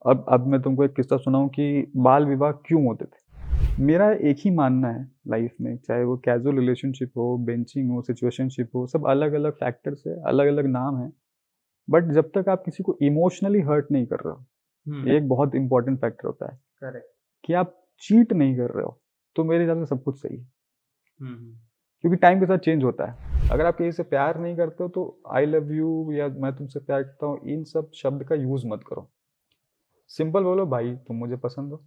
अब मैं तुमको एक किस्सा सुनाऊँ कि बाल विवाह क्यों होते थे। मेरा एक ही मानना है लाइफ में, चाहे वो कैज़ुअल रिलेशनशिप हो, बेंचिंग हो, सिचुएशनशिप हो, सब अलग-अलग फैक्टर्स है, अलग-अलग नाम है। बट जब तक आप किसी को इमोशनली हर्ट नहीं कर रहे हो, हुँ, ये एक बहुत इंपॉर्टेंट फैक्टर होता है करेक्ट। कि आप चीट नहीं कर रहे हो, तो मेरे हिसाब से सब कुछ सही है। हुँ, हुँ। क्योंकि टाइम के साथ चेंज होता है। अगर आप किसी से प्यार नहीं करते हो तो आई लव यू या मैं तुमसे प्यार करता हूँ, इन सब शब्द का यूज़ मत करो। सिंपल बोलो, भाई तुम मुझे पसंद हो,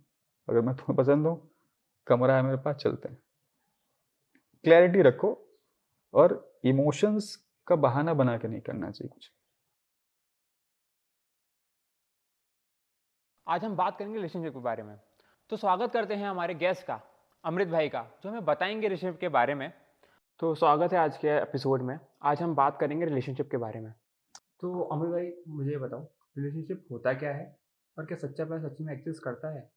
अगर मैं तुम्हें पसंद हूँ, कमरा है मेरे पास, चलते हैं। क्लैरिटी रखो, और इमोशंस का बहाना बना के नहीं करना चाहिए कुछ। आज हम बात करेंगे रिलेशनशिप के बारे में। तो स्वागत करते हैं हमारे गेस्ट का, अमृत भाई का, जो हमें बताएंगे रिलेशनशिप के बारे में। तो स्वागत है आज के एपिसोड में। आज हम बात करेंगे रिलेशनशिप के बारे में। तो अमृत भाई, मुझे ये बताओ, रिलेशनशिप होता क्या है और क्या सच्चा प्यार सच में एग्जिस्ट करता है?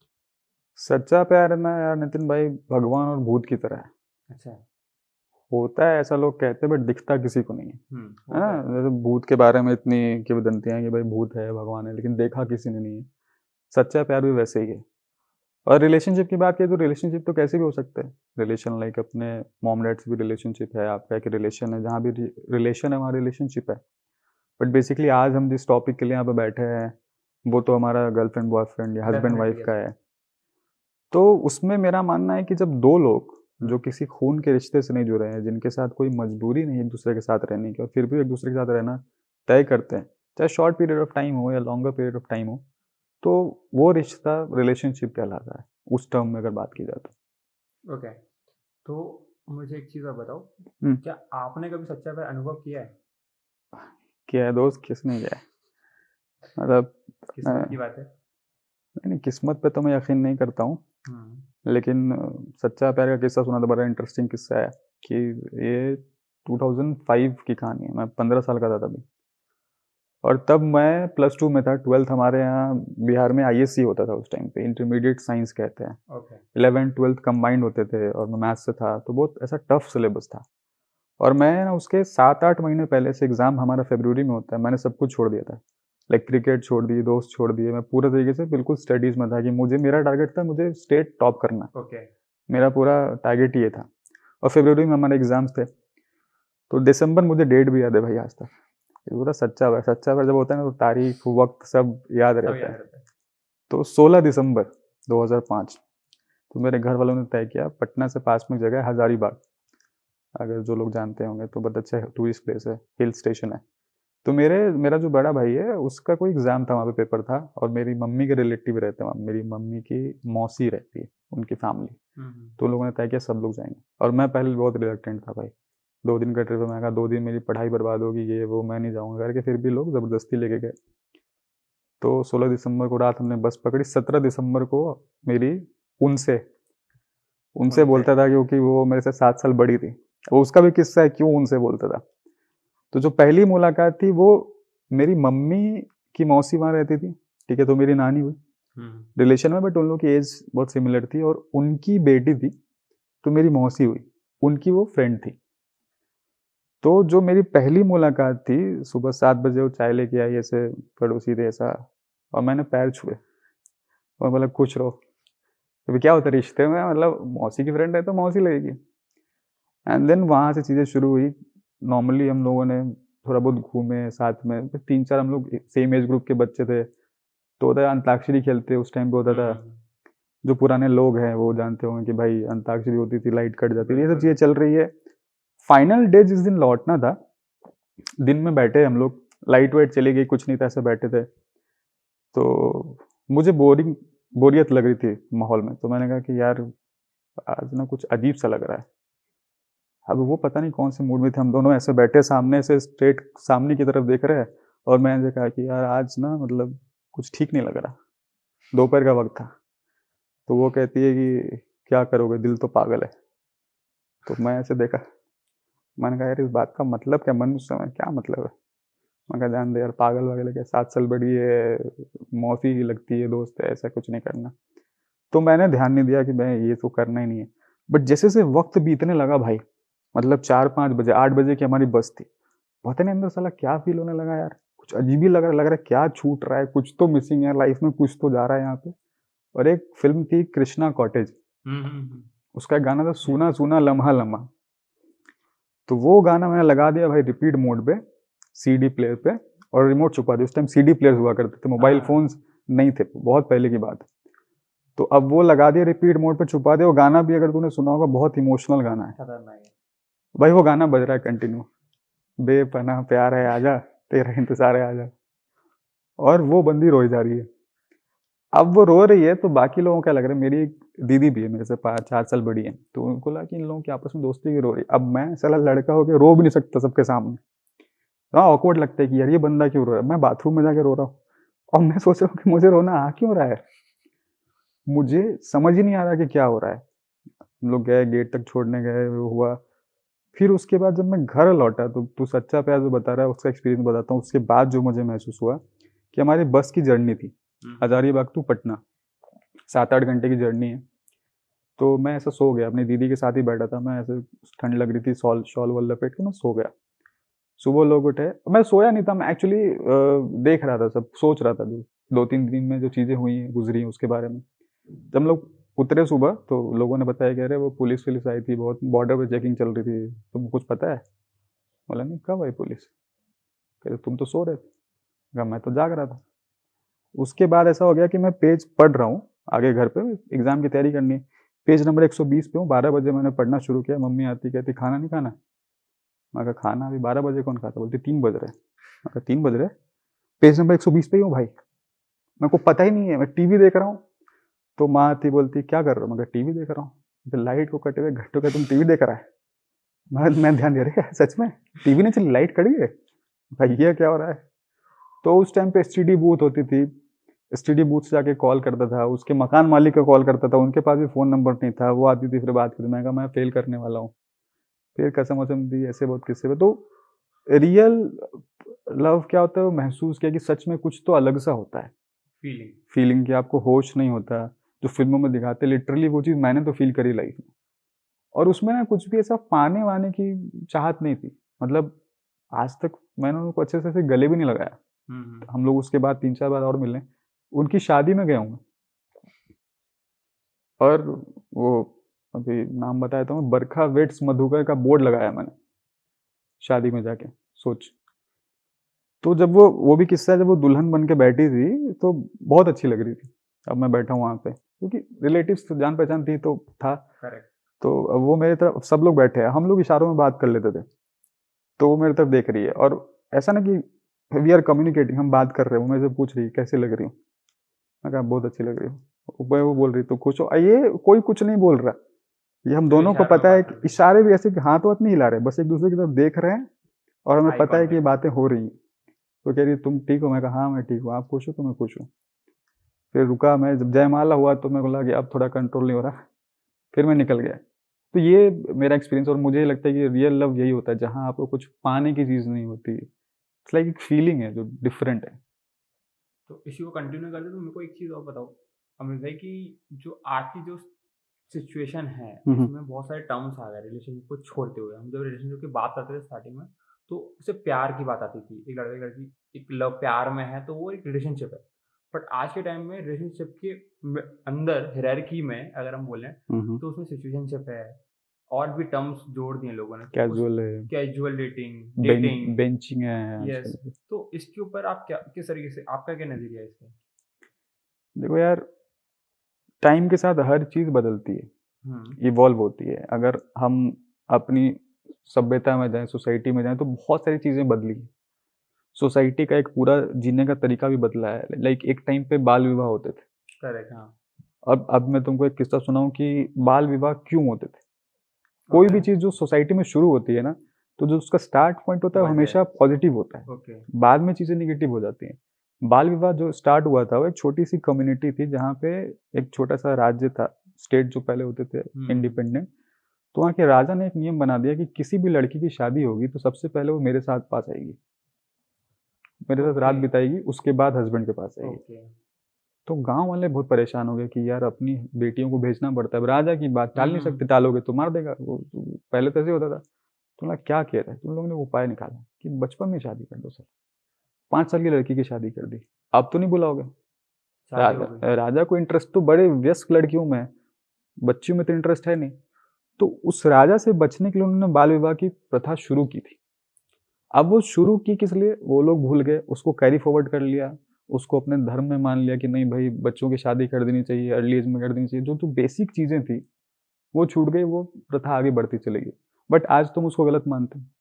सच्चा प्यार ना यार नितिन भाई, भगवान और भूत की तरह है। अच्छा। होता है ऐसा लोग कहते हैं, बट दिखता किसी को नहीं है। है होता है। ना? जैसे भूत के बारे में इतनी किंवदंतियां हैं कि भाई भूत है, भगवान है, लेकिन देखा किसी ने नहीं है। सच्चा प्यार भी वैसे ही है। और रिलेशनशिप की बात करें तो रिलेशनशिप तो कैसे भी हो सकते हैं। रिलेशन लाइक अपने मॉम डैड से भी रिलेशनशिप है, आपका एक रिलेशन है, जहाँ भी रिलेशन है वहाँ रिलेशनशिप है। बट बेसिकली आज हम जिस टॉपिक के लिए यहाँ पे बैठे हैं, वो तो हमारा गर्लफ्रेंड बॉयफ्रेंड या हस्बैंड डेफिनेटली वाइफ यस। का है। तो उसमें मेरा मानना है कि जब दो लोग जो किसी खून के रिश्ते से नहीं जुड़े हैं, जिनके साथ कोई मजबूरी नहीं है एक दूसरे के साथ रहने की, और फिर भी एक दूसरे के साथ रहना तय करते हैं, चाहे शॉर्ट पीरियड ऑफ टाइम हो या लॉन्गर पीरियड ऑफ टाइम हो, तो वो रिश्ता रिलेशनशिप कहलाता है, उस टर्म में अगर बात की जाए तो। ओके। तो मुझे एक चीज़ और बताओ, हम्म, क्या आपने कभी सच्चा प्यार अनुभव किया है? किया है दोस्त, किसने किया है। मतलब किस्मत की मैं बात है। नहीं, किस्मत पे तो मैं यकीन नहीं करता हूँ। हम्म। लेकिन सच्चा प्यार का किस्सा सुना तो बड़ा इंटरेस्टिंग किस्सा है कि ये 2005 की कहानी है। मैं 15 साल का था तभी, और तब मैं +2 में था। 12th हमारे यहाँ बिहार में आईएससी होता था उस टाइम पे, इंटरमीडिएट साइंस कहते हैं। ओके। 11th 12th कंबाइंड होते थे, और मैं मैथ्स से था, तो बहुत ऐसा टफ सिलेबस था। और मैं ना उसके 7-8 महीने पहले से, एग्ज़ाम हमारा फरवरी में होता है, मैंने सब कुछ छोड़ दिया था। लाइक क्रिकेट छोड़ दी, दोस्त छोड़ दिए, मैं पूरे तरीके से बिल्कुल स्टडीज़ में था कि मुझे, मेरा टारगेट था मुझे स्टेट टॉप करना। ओके। मेरा पूरा टारगेट ये था। और फरवरी में हमारे एग्ज़ाम्स थे, तो दिसंबर मुझे डेट भी याद है भाई आज तक। ये पूरा सच्चा हुआ है। सच्चा हुआ जब होता है ना, तो तारीख, वक़्त सब याद सब रहता याद है। रहता है। तो 16 दिसंबर 2005, तो मेरे घर वालों ने तय किया, पटना से पास में एक जगह है हज़ारीबाग, अगर जो लोग जानते होंगे तो बहुत अच्छा टूरिस्ट प्लेस है, हिल स्टेशन है। तो मेरा जो बड़ा भाई है उसका कोई एग्ज़ाम था, वहाँ पे पेपर था, और मेरी मम्मी के रिलेटिव रहते हैं वहाँ, मेरी मम्मी की मौसी रहती है, उनकी फैमिली। हम्म। तो लोगों ने तय किया सब लोग जाएँगे, और मैं पहले बहुत रिलक्टेंट था भाई। 2 दिन का ट्रिप है, मैंने कहा 2 दिन मेरी पढ़ाई बर्बाद होगी, ये वो, मैं नहीं जाऊँगा करके, फिर भी लोग ज़बरदस्ती लेके गए। तो 16 दिसंबर को रात हमने बस पकड़ी। 17 दिसंबर को मेरी उनसे उनसे उनसे। बोलता था, क्योंकि वो मेरे से 7 साल बड़ी थी। वो उसका भी किस्सा है क्यों उनसे बोलता था। तो जो पहली मुलाकात थी वो मेरी मम्मी की मौसी वहाँ रहती थी, ठीक है, तो मेरी नानी हुई हम्म। रिलेशन में, बट उन लोगों की एज बहुत सिमिलर थी, और उनकी बेटी थी, तो मेरी मौसी हुई, उनकी वो फ्रेंड थी। तो जो मेरी पहली मुलाकात थी, सुबह 7 बजे वो चाय लेके आई, ऐसे पड़ोसी थे ऐसा, और मैंने पैर छुए और बोला खुश रहो। अभी क्या होता है रिश्ते में, मतलब मौसी की फ्रेंड है तो मौसी लगेगी। एंड देन वहाँ से चीज़ें शुरू हुई। नॉर्मली हम लोगों ने थोड़ा बहुत घूमे साथ में, 3-4 हम लोग सेम एज ग्रुप के बच्चे थे, तो होता है अंताक्षरी खेलते उस टाइम पे होता था। हम्म। जो पुराने लोग हैं वो जानते होंगे कि भाई अंताक्षरी होती थी, लाइट कट जाती थी, ये सब बिल्कुल। चीज़ें चल रही है। फाइनल डे जिस दिन लौटना था, दिन में बैठे हम लोग, लाइट वाइट चली गई, कुछ नहीं था, ऐसे बैठे थे। तो मुझे बोरियत लग रही थी माहौल में, तो मैंने कहा कि यार आज ना कुछ अजीब सा लग रहा है। अब वो पता नहीं कौन से मूड में थे, हम दोनों ऐसे बैठे सामने से, स्ट्रेट सामने की तरफ देख रहे हैं, और मैंने कहा कि यार आज ना मतलब कुछ ठीक नहीं लग रहा। दोपहर का वक्त था। तो वो कहती है कि क्या करोगे, दिल तो पागल है। तो मैं ऐसे देखा, मैंने कहा यार इस बात का मतलब क्या, मन उस समय क्या मतलब है। मैं कहा जान दे यार, पागल वागल है क्या, 7 साल बड़ी है, मौसी की लगती है, दोस्त है, ऐसा कुछ नहीं करना। तो मैंने ध्यान नहीं दिया कि मैं ये तो करना ही नहीं है। बट जैसे जैसे वक्त बीतने लगा भाई, मतलब 4-5 बजे, 8 बजे की हमारी बस थी, पता नहीं अंदर साला क्या फील होने लगा यार, कुछ अजीब ही लग रहा है क्या छूट रहा है, कुछ तो मिसिंग है लाइफ में, कुछ तो जा रहा है यहाँ पे। और एक फिल्म थी कृष्णा कॉटेज, उसका एक गाना था सुना सुना लम्हा लम्हा। तो वो गाना मैंने लगा दिया भाई रिपीट मोड पे, सीडी प्लेयर पे, और रिमोट छुपा दिया। उस टाइम सीडी प्लेयर्स हुआ करते थे, मोबाइल फोन्स नहीं थे, बहुत पहले की बात। तो अब वो लगा दिया रिपीट मोड पे, छुपा दिया। वो गाना भी अगर तूने सुना होगा, बहुत इमोशनल गाना है भाई। वो गाना बज रहा है कंटिन्यू, बेपनाह प्यार है आजा, तेरा इंतजार है आजा। और वो बंदी रोई जा रही है। अब वो रो रही है तो बाकी लोगों को क्या लग रहा है, मेरी एक दीदी भी है मेरे से 4 साल बड़ी है, तो उनको लगा कि इन लोगों की आपस में दोस्ती की रो रही है। अब मैं साला लड़का होकर रो भी नहीं सकता सबके सामने, हाँ ऑकवर्ड लगता है कि यार ये बंदा क्यों रो रहा है। मैं बाथरूम में जाके रो रहा हूँ और मैं सोच रहा हूँ कि मुझे रोना आ क्यों रहा है, मुझे समझ ही नहीं आ रहा कि क्या हो रहा है। हम लोग गए, गेट तक छोड़ने गए, वो हुआ। फिर उसके बाद जब मैं घर लौटा, तो तू सच्चा प्यार जो बता रहा है उसका एक्सपीरियंस बताता हूँ। उसके बाद जो मुझे महसूस हुआ कि हमारी बस की जर्नी थी हजारीबाग टू पटना, 7-8 घंटे की जर्नी है। तो मैं ऐसा सो गया, अपनी दीदी के साथ ही बैठा था मैं, ऐसे ठंड लग रही थी, शॉल शॉल वॉल लपेट के मैं सो गया। सुबह लोग उठे, मैं सोया नहीं था, मैं एक्चुअली देख रहा था, सब सोच रहा था जो 2-3 दिन में जो चीज़ें हुई गुजरी हैं उसके बारे में। जब हम लोग उतरे सुबह तो लोगों ने बताया, कह रहे वो पुलिस वुलिस आई थी, बहुत बॉर्डर पे चेकिंग चल रही थी, तुमको कुछ पता है? बोला नहीं, कब आई पुलिस? कह रहे तुम तो सो रहे थे। कहा मैं तो जाग रहा था। उसके बाद ऐसा हो गया कि मैं पेज पढ़ रहा हूँ, आगे घर पे एग्जाम की तैयारी करनी है, पेज नंबर 120 पे हूँ। 12 बजे मैंने पढ़ना शुरू किया, मम्मी आती कहती खाना नहीं खाना? मैं कहा खाना अभी 12 बजे कौन खाता? बोलती 3 बज रहे। मैं कहा 3 बज रहे? पेज नंबर 120 पे ही हूँ भाई, मेरे को पता ही नहीं है, मैं टीवी देख रहा हूँ। तो माँ आती, बोलती क्या कर रहे हो? मैं कहा टीवी देख रहा हूँ। तो लाइट को कटे हुए घंटों का तुम टीवी देख रहा है? मैं ध्यान दे रहा है सच में टीवी नहीं चली, लाइट कट गई भाई, ये क्या हो रहा है? तो उस टाइम पे एसटीडी बूथ होती थी, एसटीडी बूथ से जाके कॉल करता था, उसके मकान मालिक का कॉल करता था, उनके पास भी फ़ोन नंबर नहीं था, वो आती थी फिर बात करती। मैं कहा मैं फेल करने वाला हूँ, फिर कसम वसम दी, ऐसे बहुत किस्से में। तो रियल लव क्या होता है, वो महसूस किया कि सच में कुछ तो अलग सा होता है, फीलिंग कि आपको होश नहीं होता, जो फिल्मों में दिखाते, लिटरली वो चीज़ मैंने तो फील करी लाइफ में। और उसमें ना कुछ भी ऐसा पाने वाने की चाहत नहीं थी, मतलब आज तक मैंने उनको अच्छे से ऐसे गले भी नहीं लगाया। हम लोग उसके बाद 3-4 बार और मिले, उनकी शादी में गया हूँ मैं। और वो अभी नाम बताया था मैं, बरखा वेट्स मधुकर का बोर्ड लगाया मैंने शादी में जाके, सोच। तो जब वो भी किस्सा है, जब वो दुल्हन बन के बैठी थी तो बहुत अच्छी लग रही थी। अब मैं बैठा हूँ वहाँ पे, क्योंकि रिलेटिव्स तो जान पहचान थी तो था। करेक्ट। तो अब वो मेरी तरफ, सब लोग बैठे हैं, हम लोग इशारों में बात कर लेते थे, तो वो मेरी तरफ देख रही है। और ऐसा ना कि वी आर कम्युनिकेटिंग, हम बात कर रहे हैं, वो मेरे से पूछ रही है कैसे लग रही हूँ। मैं कहा बहुत अच्छी लग रही हूँ। वो बोल रही तो खुश हो, ये कोई कुछ नहीं बोल रहा, ये हम दोनों को पता है कि इशारे भी ऐसे कि हाथ वाथ नहीं हिला रहे, बस एक दूसरे की तरफ देख रहे हैं और हमें पता है कि ये बातें हो रही हैं। तो कह रही तुम ठीक हो? मैं कहा हाँ मैं ठीक हूँ, आप खुश हो? तो मैं खुश हूँ। फिर रुका, मैं जब जयमाला हुआ तो मेरे को लगा कि अब थोड़ा कंट्रोल नहीं हो रहा, फिर मैं निकल गया। तो ये मेरा एक्सपीरियंस, और मुझे लगता है कि रियल लव यही होता है जहाँ आपको कुछ पाने की चीज़ नहीं होती, इट्स लाइक एक फीलिंग है जो डिफरेंट है। तो इसी को कंटिन्यू करते तो मेरे को एक चीज़ और बताओ अमित भाई, कि जो आज की जो सिचुएशन है इसमें बहुत सारे टर्म्स आ गए रिलेशनशिप को छोड़ते हुए। हम जब रिलेशनशिप की बात करते थे स्टार्टिंग में तो उससे प्यार की बात आती थी, एक लड़का लड़की एक लव प्यार में है तो वो एक रिलेशनशिप है। बट आज के टाइम में रिलेशनशिप के अंदर हियरार्की में अगर हम बोलें तो उसमें सिचुएशनशिप है और भी टर्म्स जोड़ दिए लोगों ने, कैजुअल है, कैजुअल डेटिंग बेंचिंग है यस। आजकल। तो इसके ऊपर आप क्या, किस तरीके से, आपका क्या नजरिया है इसमें? देखो यार, टाइम के साथ हर चीज़ बदलती है, इवॉल्व होती है। अगर हम अपनी सभ्यता में जाएं, सोसाइटी में जाएं, तो बहुत सारी चीज़ें बदली। सोसाइटी का एक पूरा जीने का तरीका भी बदला है। लाइक एक टाइम पे बाल विवाह होते थे। करेक्ट, हाँ। अब मैं तुमको एक किस्सा सुनाऊं कि बाल विवाह क्यों होते थे। कोई भी चीज़ जो सोसाइटी में शुरू होती है ना, तो जो उसका स्टार्ट पॉइंट होता है वो हमेशा पॉजिटिव होता है, बाद में चीज़ें निगेटिव हो जाती हैं। बाल विवाह जो स्टार्ट हुआ था वो एक छोटी सी कम्युनिटी थी, जहाँ पे एक छोटा सा राज्य था, स्टेट जो पहले होते थे इंडिपेंडेंट। तो वहाँ के राजा ने एक नियम बना दिया कि किसी भी लड़की की शादी होगी तो सबसे पहले वो मेरे साथ पास आएगी, मेरे साथ रात बिताएगी, उसके बाद हस्बैंड के पास आएगी। तो गांव वाले बहुत परेशान हो गए कि यार अपनी बेटियों को भेजना पड़ता है, अब राजा की बात टाल नहीं सकते, टालोगे तो मार देगा वो। पहले तो ऐसे होता था। तो मैं क्या किया था, तुम लोगों ने उपाय निकाला कि बचपन में शादी कर दो सर, 5 साल की लड़की की शादी कर दी, आप तो नहीं बुलाओगे? शादी हो गई। राजा को इंटरेस्ट तो बड़े व्यस्क लड़कियों में है, बच्चियों में तो इंटरेस्ट है नहीं। तो उस राजा से बचने के लिए उन्होंने बाल विवाह की प्रथा शुरू की थी। अब वो शुरू की किस लिए, वो लोग भूल गए, उसको कैरी फॉरवर्ड कर लिया, उसको अपने धर्म में मान लिया कि नहीं भाई बच्चों की शादी कर देनी चाहिए, अर्ली एज में कर देनी चाहिए। जो जो बेसिक चीज़ें थी वो छूट गई, वो प्रथा आगे बढ़ती चली गई। बट आज तुम उसको गलत मानते हैं,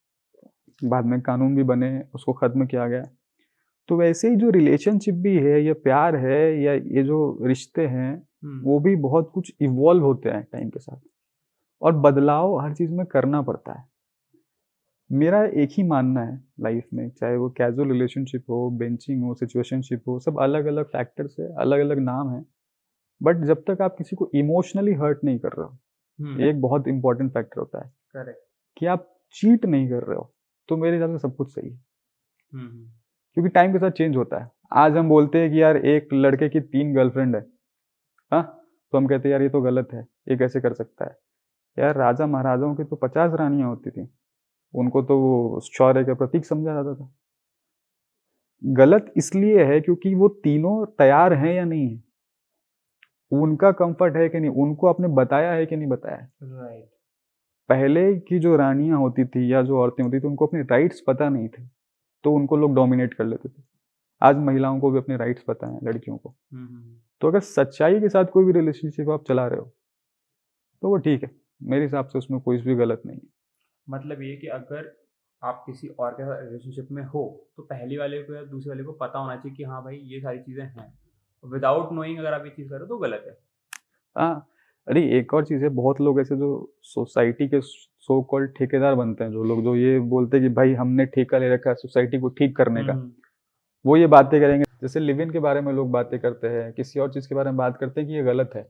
बाद में कानून भी बने, उसको खत्म किया गया। तो वैसे ही जो रिलेशनशिप भी है या प्यार है या ये जो रिश्ते हैं वो भी बहुत कुछ इवॉल्व होते हैं टाइम के साथ, और बदलाव हर चीज़ में करना पड़ता है। मेरा एक ही मानना है लाइफ में, चाहे वो कैजुअल रिलेशनशिप हो, बेंचिंग हो, सिचुएशनशिप हो, सब अलग अलग फैक्टर्स है, अलग अलग नाम है। बट जब तक आप किसी को इमोशनली हर्ट नहीं कर रहे हो, एक बहुत इंपॉर्टेंट फैक्टर होता है करेक्ट। कि आप चीट नहीं कर रहे हो, तो मेरे हिसाब से सब कुछ सही है। क्योंकि टाइम के साथ चेंज होता है। आज हम बोलते हैं कि यार एक लड़के की 3 गर्लफ्रेंड है, हाँ, तो हम कहते हैं यार ये तो गलत है, ये कैसे कर सकता है। यार राजा महाराजाओं की तो 50 रानियां होती थी, उनको तो वो शौर्य का प्रतीक समझा जाता था। गलत इसलिए है क्योंकि वो तीनों तैयार हैं या नहीं है, उनका कंफर्ट है कि नहीं, उनको आपने बताया है कि नहीं बताया है। राइट। पहले की जो रानियां होती थी या जो औरतें होती थी उनको अपने राइट्स पता नहीं थे, तो उनको लोग डोमिनेट कर लेते थे। आज महिलाओं को भी अपने राइट्स पता है, लड़कियों को। तो अगर सच्चाई के साथ कोई भी रिलेशनशिप आप चला रहे हो तो वो ठीक है, मेरे हिसाब से उसमें कोई भी गलत नहीं है। मतलब ये कि अगर आप किसी और के साथ रिलेशनशिप में हो तो पहली वाले को या दूसरे वाले को पता होना चाहिए कि हाँ भाई ये सारी चीज़ें हैं। विदाउट नोइंग अगर आप ये चीज़ करो तो गलत है। हाँ, अरे एक और चीज़ है, बहुत लोग ऐसे जो सोसाइटी के सो कॉल्ड ठेकेदार बनते हैं, जो लोग जो ये बोलते हैं कि भाई हमने ठेका ले रखा है सोसाइटी को ठीक करने का, वो ये बातें करेंगे। जैसे लिव इन के बारे में लोग बातें करते हैं, किसी और चीज़ के बारे में बात करते हैं कि ये गलत है।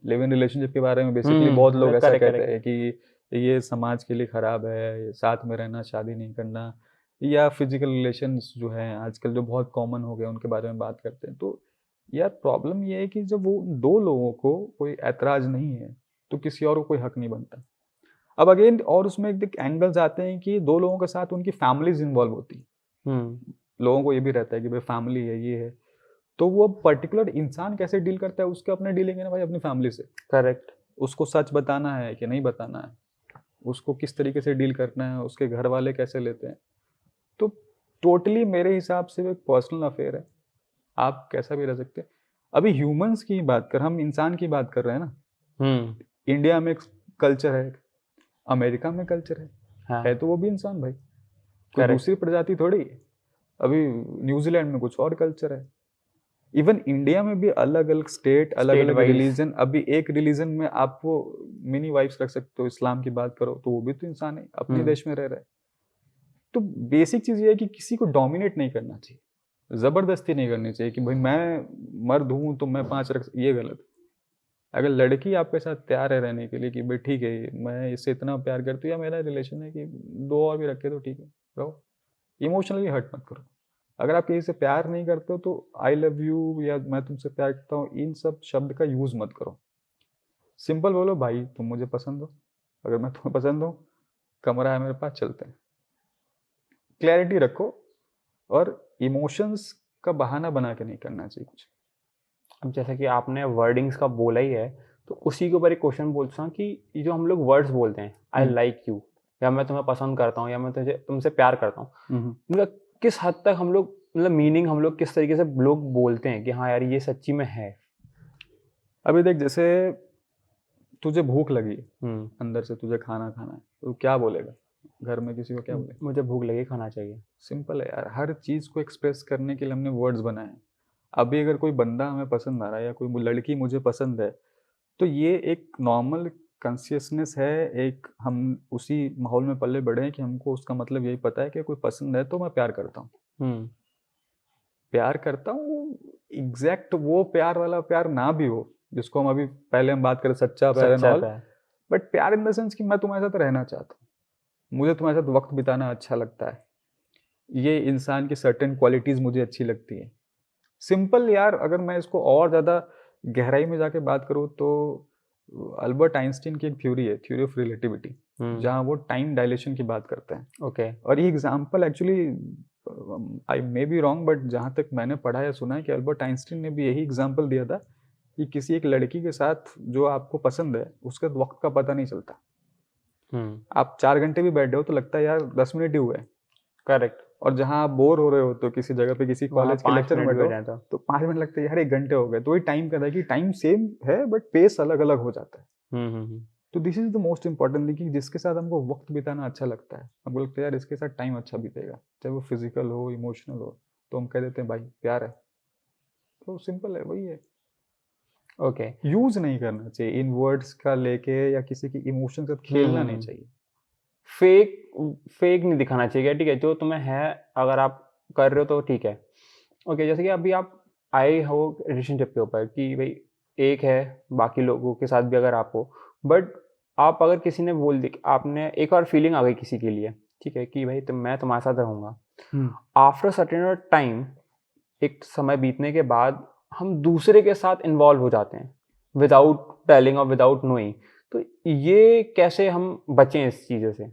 लिव इन रिलेशनशिप के बारे में बेसिकली बहुत लोग ऐसा कहते हैं कि ये समाज के लिए खराब है, साथ में रहना, शादी नहीं करना, या फिजिकल रिलेशंस जो हैं आजकल जो बहुत कॉमन हो गए उनके बारे में बात करते हैं। तो यार प्रॉब्लम ये है कि जब वो 2 लोगों को कोई ऐतराज नहीं है तो किसी और को कोई हक नहीं बनता। अब अगेन और उसमें एक एंगल्स आते हैं कि 2 लोगों के साथ उनकी फैमिलीज इन्वॉल्व होती है। लोगों को ये भी रहता है कि भाई फैमिली है, ये है, तो वो पर्टिकुलर इंसान कैसे डील करता है उसके अपने डीलिंग है ना भाई, अपनी फैमिली से। करेक्ट। उसको सच बताना है कि नहीं बताना है, उसको किस तरीके से डील करना है, उसके घर वाले कैसे लेते हैं। तो टोटली मेरे हिसाब से वो एक पर्सनल अफेयर है, आप कैसा भी रह सकते हैं। अभी ह्यूमंस की बात कर, हम इंसान की बात कर रहे हैं ना। इंडिया में एक कल्चर है, अमेरिका में कल्चर है, हाँ। है तो वो भी इंसान भाई, कोई दूसरी प्रजाति थोड़ी है। अभी न्यूजीलैंड में कुछ और कल्चर है, इवन इंडिया में भी अलग अलग स्टेट, अलग अलग रिलीजन। अभी एक रिलीजन में आप वो मिनी वाइफ्स रख सकते हो, इस्लाम की बात करो तो वो भी तो इंसान है, अपने देश में रह रहा है। तो बेसिक चीज ये है कि किसी को डोमिनेट नहीं करना चाहिए, जबरदस्ती नहीं करनी चाहिए कि भाई मैं मर्द हूं तो मैं 5 रख, ये गलत। अगर लड़की आपके साथ तैयार है रहने के लिए कि भाई ठीक है मैं इससे इतना प्यार करती हूँ या मेरा रिलेशन है कि 2 और भी रखे तो ठीक है, रहो, इमोशनली हर्ट मत करो। अगर आप किसी से प्यार नहीं करते हो तो आई लव यू या मैं तुमसे प्यार करता हूँ, इन सब शब्द का यूज मत करो। सिंपल बोलो भाई तुम मुझे पसंद हो, अगर मैं तुम्हें पसंद हूँ, कमरा है मेरे पास, चलते हैं। क्लैरिटी रखो, और इमोशंस का बहाना बना के नहीं करना चाहिए कुछ। अब जैसा कि आपने वर्डिंग्स का बोला ही है तो उसी के ऊपर एक क्वेश्चन बोलता हूँ कि ये जो हम लोग वर्ड्स बोलते हैं, आई लाइक यू, या मैं तुम्हें पसंद करता हूँ, या मैं तुमसे प्यार करता हूँ, मतलब किस हद तक हम लोग, मतलब मीनिंग हम लोग किस तरीके से लोग बोलते हैं कि हाँ यार ये सच्ची में है। अभी देख, जैसे तुझे भूख लगी, अंदर से तुझे खाना खाना है, तो क्या बोलेगा घर में किसी को, क्या बोलेगा? मुझे भूख लगी, खाना चाहिए। सिंपल है यार, हर चीज को एक्सप्रेस करने के लिए हमने वर्ड्स बनाए हैं। अभी अगर कोई बंदा हमें पसंद आ रहा है या कोई लड़की मुझे पसंद है, तो ये एक नॉर्मल कॉन्शियसनेस है, एक हम उसी माहौल में पले बढ़े हैं कि हमको उसका मतलब यही पता है कि कोई पसंद है तो मैं प्यार करता हूँ। प्यार करता हूँ, एग्जैक्ट वो प्यार वाला प्यार ना भी हो जिसको हम अभी पहले हम बात करें सच्चा प्यार एंड ऑल, बट प्यार इन द सेंस कि मैं तुम्हारे साथ रहना चाहता हूँ, मुझे तुम्हारे साथ वक्त बिताना अच्छा लगता है, ये इंसान की सर्टेन क्वालिटीज मुझे अच्छी लगती है। सिंपल यार, अगर मैं इसको और ज़्यादा गहराई में जाके बात करूँ तो अल्बर्ट आइंस्टीन की एक थ्योरी है, थ्योरी ऑफ रिलेटिविटी, जहाँ वो टाइम डायलेशन की बात करते हैं। ओके। और ये example actually I may be wrong, but जहाँ तक मैंने पढ़ा या सुना है कि अल्बर्ट आइंस्टीन ने भी यही एग्जाम्पल दिया था कि किसी एक लड़की के साथ जो आपको पसंद है उसके वक्त का पता नहीं चलता। आप 4 घंटे भी बैठे हो तो लगता है यार 10 मिनट ही हुए। करेक्ट। और जहाँ आप बोर हो रहे हो तो किसी जगह पे किसी वहाँ कॉलेज के 5 लेक्चर में मिनट भी बैठो हो जाए तो 5 मिनट लगते हैं यार, 1 घंटे हो गए। तो वही टाइम का था कि टाइम सेम है बट पेस अलग अलग हो जाता है। हम्म। तो this is the most important thing कि जिसके साथ हमको वक्त बिताना अच्छा लगता है, हमको लगता है यार इसके साथ टाइम अच्छा बीतेगा, चाहे वो फिजिकल हो इमोशनल हो, तो हम कह देते हैं भाई प्यार है। तो सिंपल है, वही है। ओके। यूज नहीं करना चाहिए इन वर्ड्स का लेके, या किसी की इमोशन के साथ खेलना नहीं चाहिए। फेक फेक नहीं दिखाना चाहिए, ठीक है, जो तुम्हें है अगर आप कर रहे हो तो ठीक है। ओके, जैसे कि अभी आप आए हो रिलेशनशिप के ऊपर कि भाई एक है, बाकी लोगों के साथ भी अगर आप हो, बट आप अगर किसी ने बोल दी, आपने एक और फीलिंग आ गई किसी के लिए, ठीक है, कि भाई मैं तुम्हारे साथ रहूँगा, आफ्टर सर्टेन टाइम, एक समय बीतने के बाद हम दूसरे के साथ इन्वॉल्व हो जाते हैं विदाउट टेलिंग और विदाउट नोइंग। तो ये कैसे हम बचें इस चीज़ों से?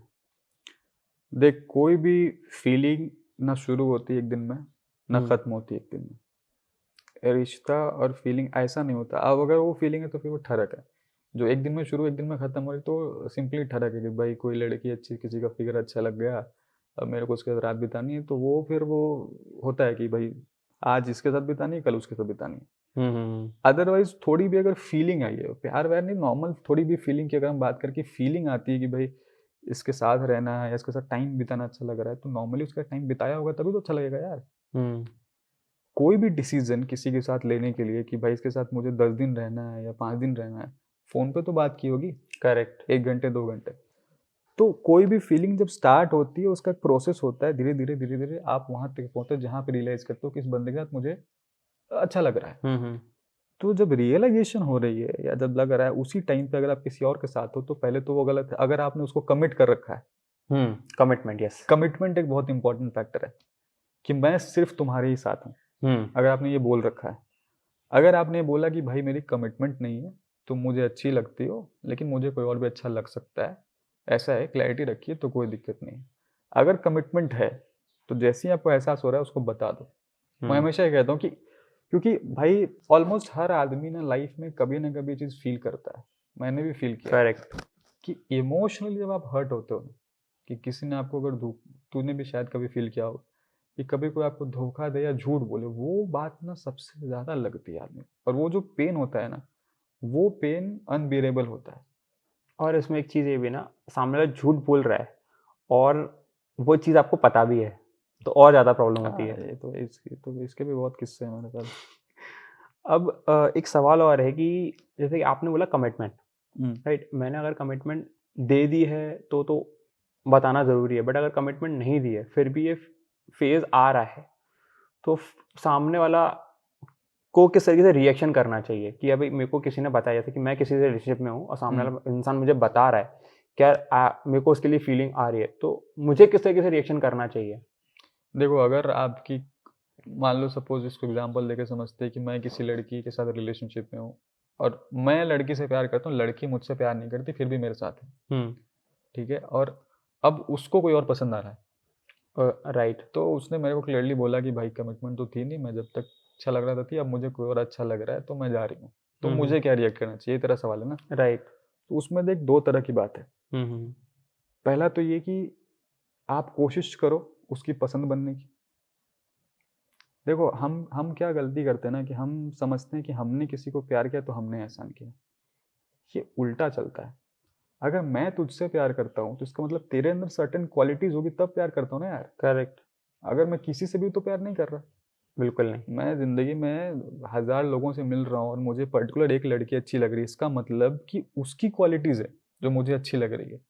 देख, कोई भी फीलिंग ना शुरू होती एक दिन में ना हम्म। खत्म होती एक दिन में। रिश्ता और फीलिंग ऐसा नहीं होता। अब अगर वो फीलिंग है तो फिर वो ठरक है। जो एक दिन में शुरू एक दिन में खत्म हो रही तो सिंपली ठरक है कि भाई कोई लड़की अच्छी, किसी का फिगर अच्छा लग गया, अब मेरे को उसके साथ रात बितानी है, तो वो फिर वो होता है कि भाई आज इसके साथ बितानी है, कल उसके साथ बितानी है। अदरवाइज थोड़ी भी अगर फीलिंग आई है, प्यार व्यार नहीं, नॉर्मल थोड़ी भी फीलिंग की अगर हम बात करके फीलिंग आती है कि भाई इसके साथ रहना है या इसके साथ टाइम बिताना अच्छा लग रहा है, तो नॉर्मली उसका टाइम बिताया होगा तभी तो अच्छा लगेगा यार। कोई भी डिसीजन किसी के साथ लेने के लिए कि भाई इसके साथ मुझे 10 दिन रहना है या 5 दिन रहना है, फोन पे तो बात की होगी। करेक्ट। 1 घंटे 2 घंटे। तो कोई भी फीलिंग जब स्टार्ट होती है उसका एक प्रोसेस होता है, धीरे धीरे धीरे धीरे आप वहां तक पहुंचते हो जहां पे रियलाइज करते हो कि इस बंदे के साथ मुझे अच्छा लग रहा है। तो जब रियलाइजेशन हो रही है या जब लग रहा है, उसी टाइम पे अगर आप किसी और के साथ हो तो पहले तो वो गलत है। अगर आपने उसको कमिट कर रखा है, कमिटमेंट, यस। कमिटमेंट एक बहुत इंपॉर्टेंट फैक्टर है कि मैं सिर्फ तुम्हारे ही साथ हूँ। अगर आपने ये बोल रखा है, अगर आपने बोला कि भाई मेरी कमिटमेंट नहीं है, तुम मुझे अच्छी लगती हो लेकिन मुझे कोई और भी अच्छा लग सकता है, ऐसा है, क्लैरिटी रखिए, तो कोई दिक्कत नहीं। अगर कमिटमेंट है तो जैसे ही आपको एहसास हो रहा है उसको बता दो। मैं हमेशा ये कहता हूँ कि क्योंकि भाई ऑलमोस्ट हर आदमी ना लाइफ में कभी ना कभी चीज़ फील करता है, मैंने भी फील किया करेक्ट। कि इमोशनली जब आप हर्ट होते हो ना, कि किसी ने आपको अगर तूने भी शायद कभी फील किया हो कि कभी कोई आपको धोखा दे या झूठ बोले, वो बात ना सबसे ज़्यादा लगती है आदमी को। और वो जो पेन होता है ना, वो पेन अनबियरेबल होता है। और इसमें एक चीज़ ये भी ना, सामने वाला झूठ बोल रहा है और वो चीज़ आपको पता भी है, तो और ज़्यादा प्रॉब्लम होती हाँ, है। ये तो इसके भी बहुत किस्से हैं मेरे साथ। अब एक सवाल और है कि जैसे कि आपने बोला कमिटमेंट, हम्म, राइट, मैंने अगर कमिटमेंट दे दी है तो बताना ज़रूरी है, बट अगर कमिटमेंट नहीं दी है फिर भी ये फेज़ आ रहा है, तो सामने वाला को किस तरीके से रिएक्शन करना चाहिए कि अभी मेरे को किसी ने बताया जैसे कि मैं किसी से रिलेशनशिप में हूँ और सामने वाला इंसान मुझे बता रहा है क्या मेरे को उसके लिए फीलिंग आ रही है, तो मुझे किस तरीके से रिएक्शन करना चाहिए? देखो, अगर आपकी, मान लो सपोज इसको एग्जांपल लेके समझते हैं कि मैं किसी लड़की के साथ रिलेशनशिप में हूँ और मैं लड़की से प्यार करता हूँ, लड़की मुझसे प्यार नहीं करती फिर भी मेरे साथ है, ठीक है, और अब उसको कोई और पसंद आ रहा है, राइट। तो उसने मेरे को क्लियरली बोला कि भाई कमिटमेंट तो थी नहीं, मैं जब तक अच्छा लग रहा था थी, अब मुझे कोई और अच्छा लग रहा है तो मैं जा रही हूँ, तो मुझे क्या रिएक्ट करना चाहिए, तेरा सवाल है ना। राइट। तो उसमें देख, दो तरह की बात है। पहला तो ये कि आप कोशिश करो उसकी पसंद बनने की। देखो, हम क्या गलती करते हैं ना कि हम समझते हैं कि हमने किसी को प्यार किया तो हमने एहसान किया। ये उल्टा चलता है। अगर मैं तुझसे प्यार करता हूँ तो इसका मतलब तेरे अंदर सर्टेन क्वालिटीज होगी तब प्यार करता हूँ ना यार। करेक्ट। अगर मैं किसी से भी तो प्यार नहीं कर रहा। बिल्कुल नहीं। मैं जिंदगी में 1000 लोगों से मिल रहा हूँ और मुझे पर्टिकुलर एक लड़की अच्छी लग रही है, इसका मतलब कि उसकी क्वालिटीज है जो मुझे अच्छी लग रही है।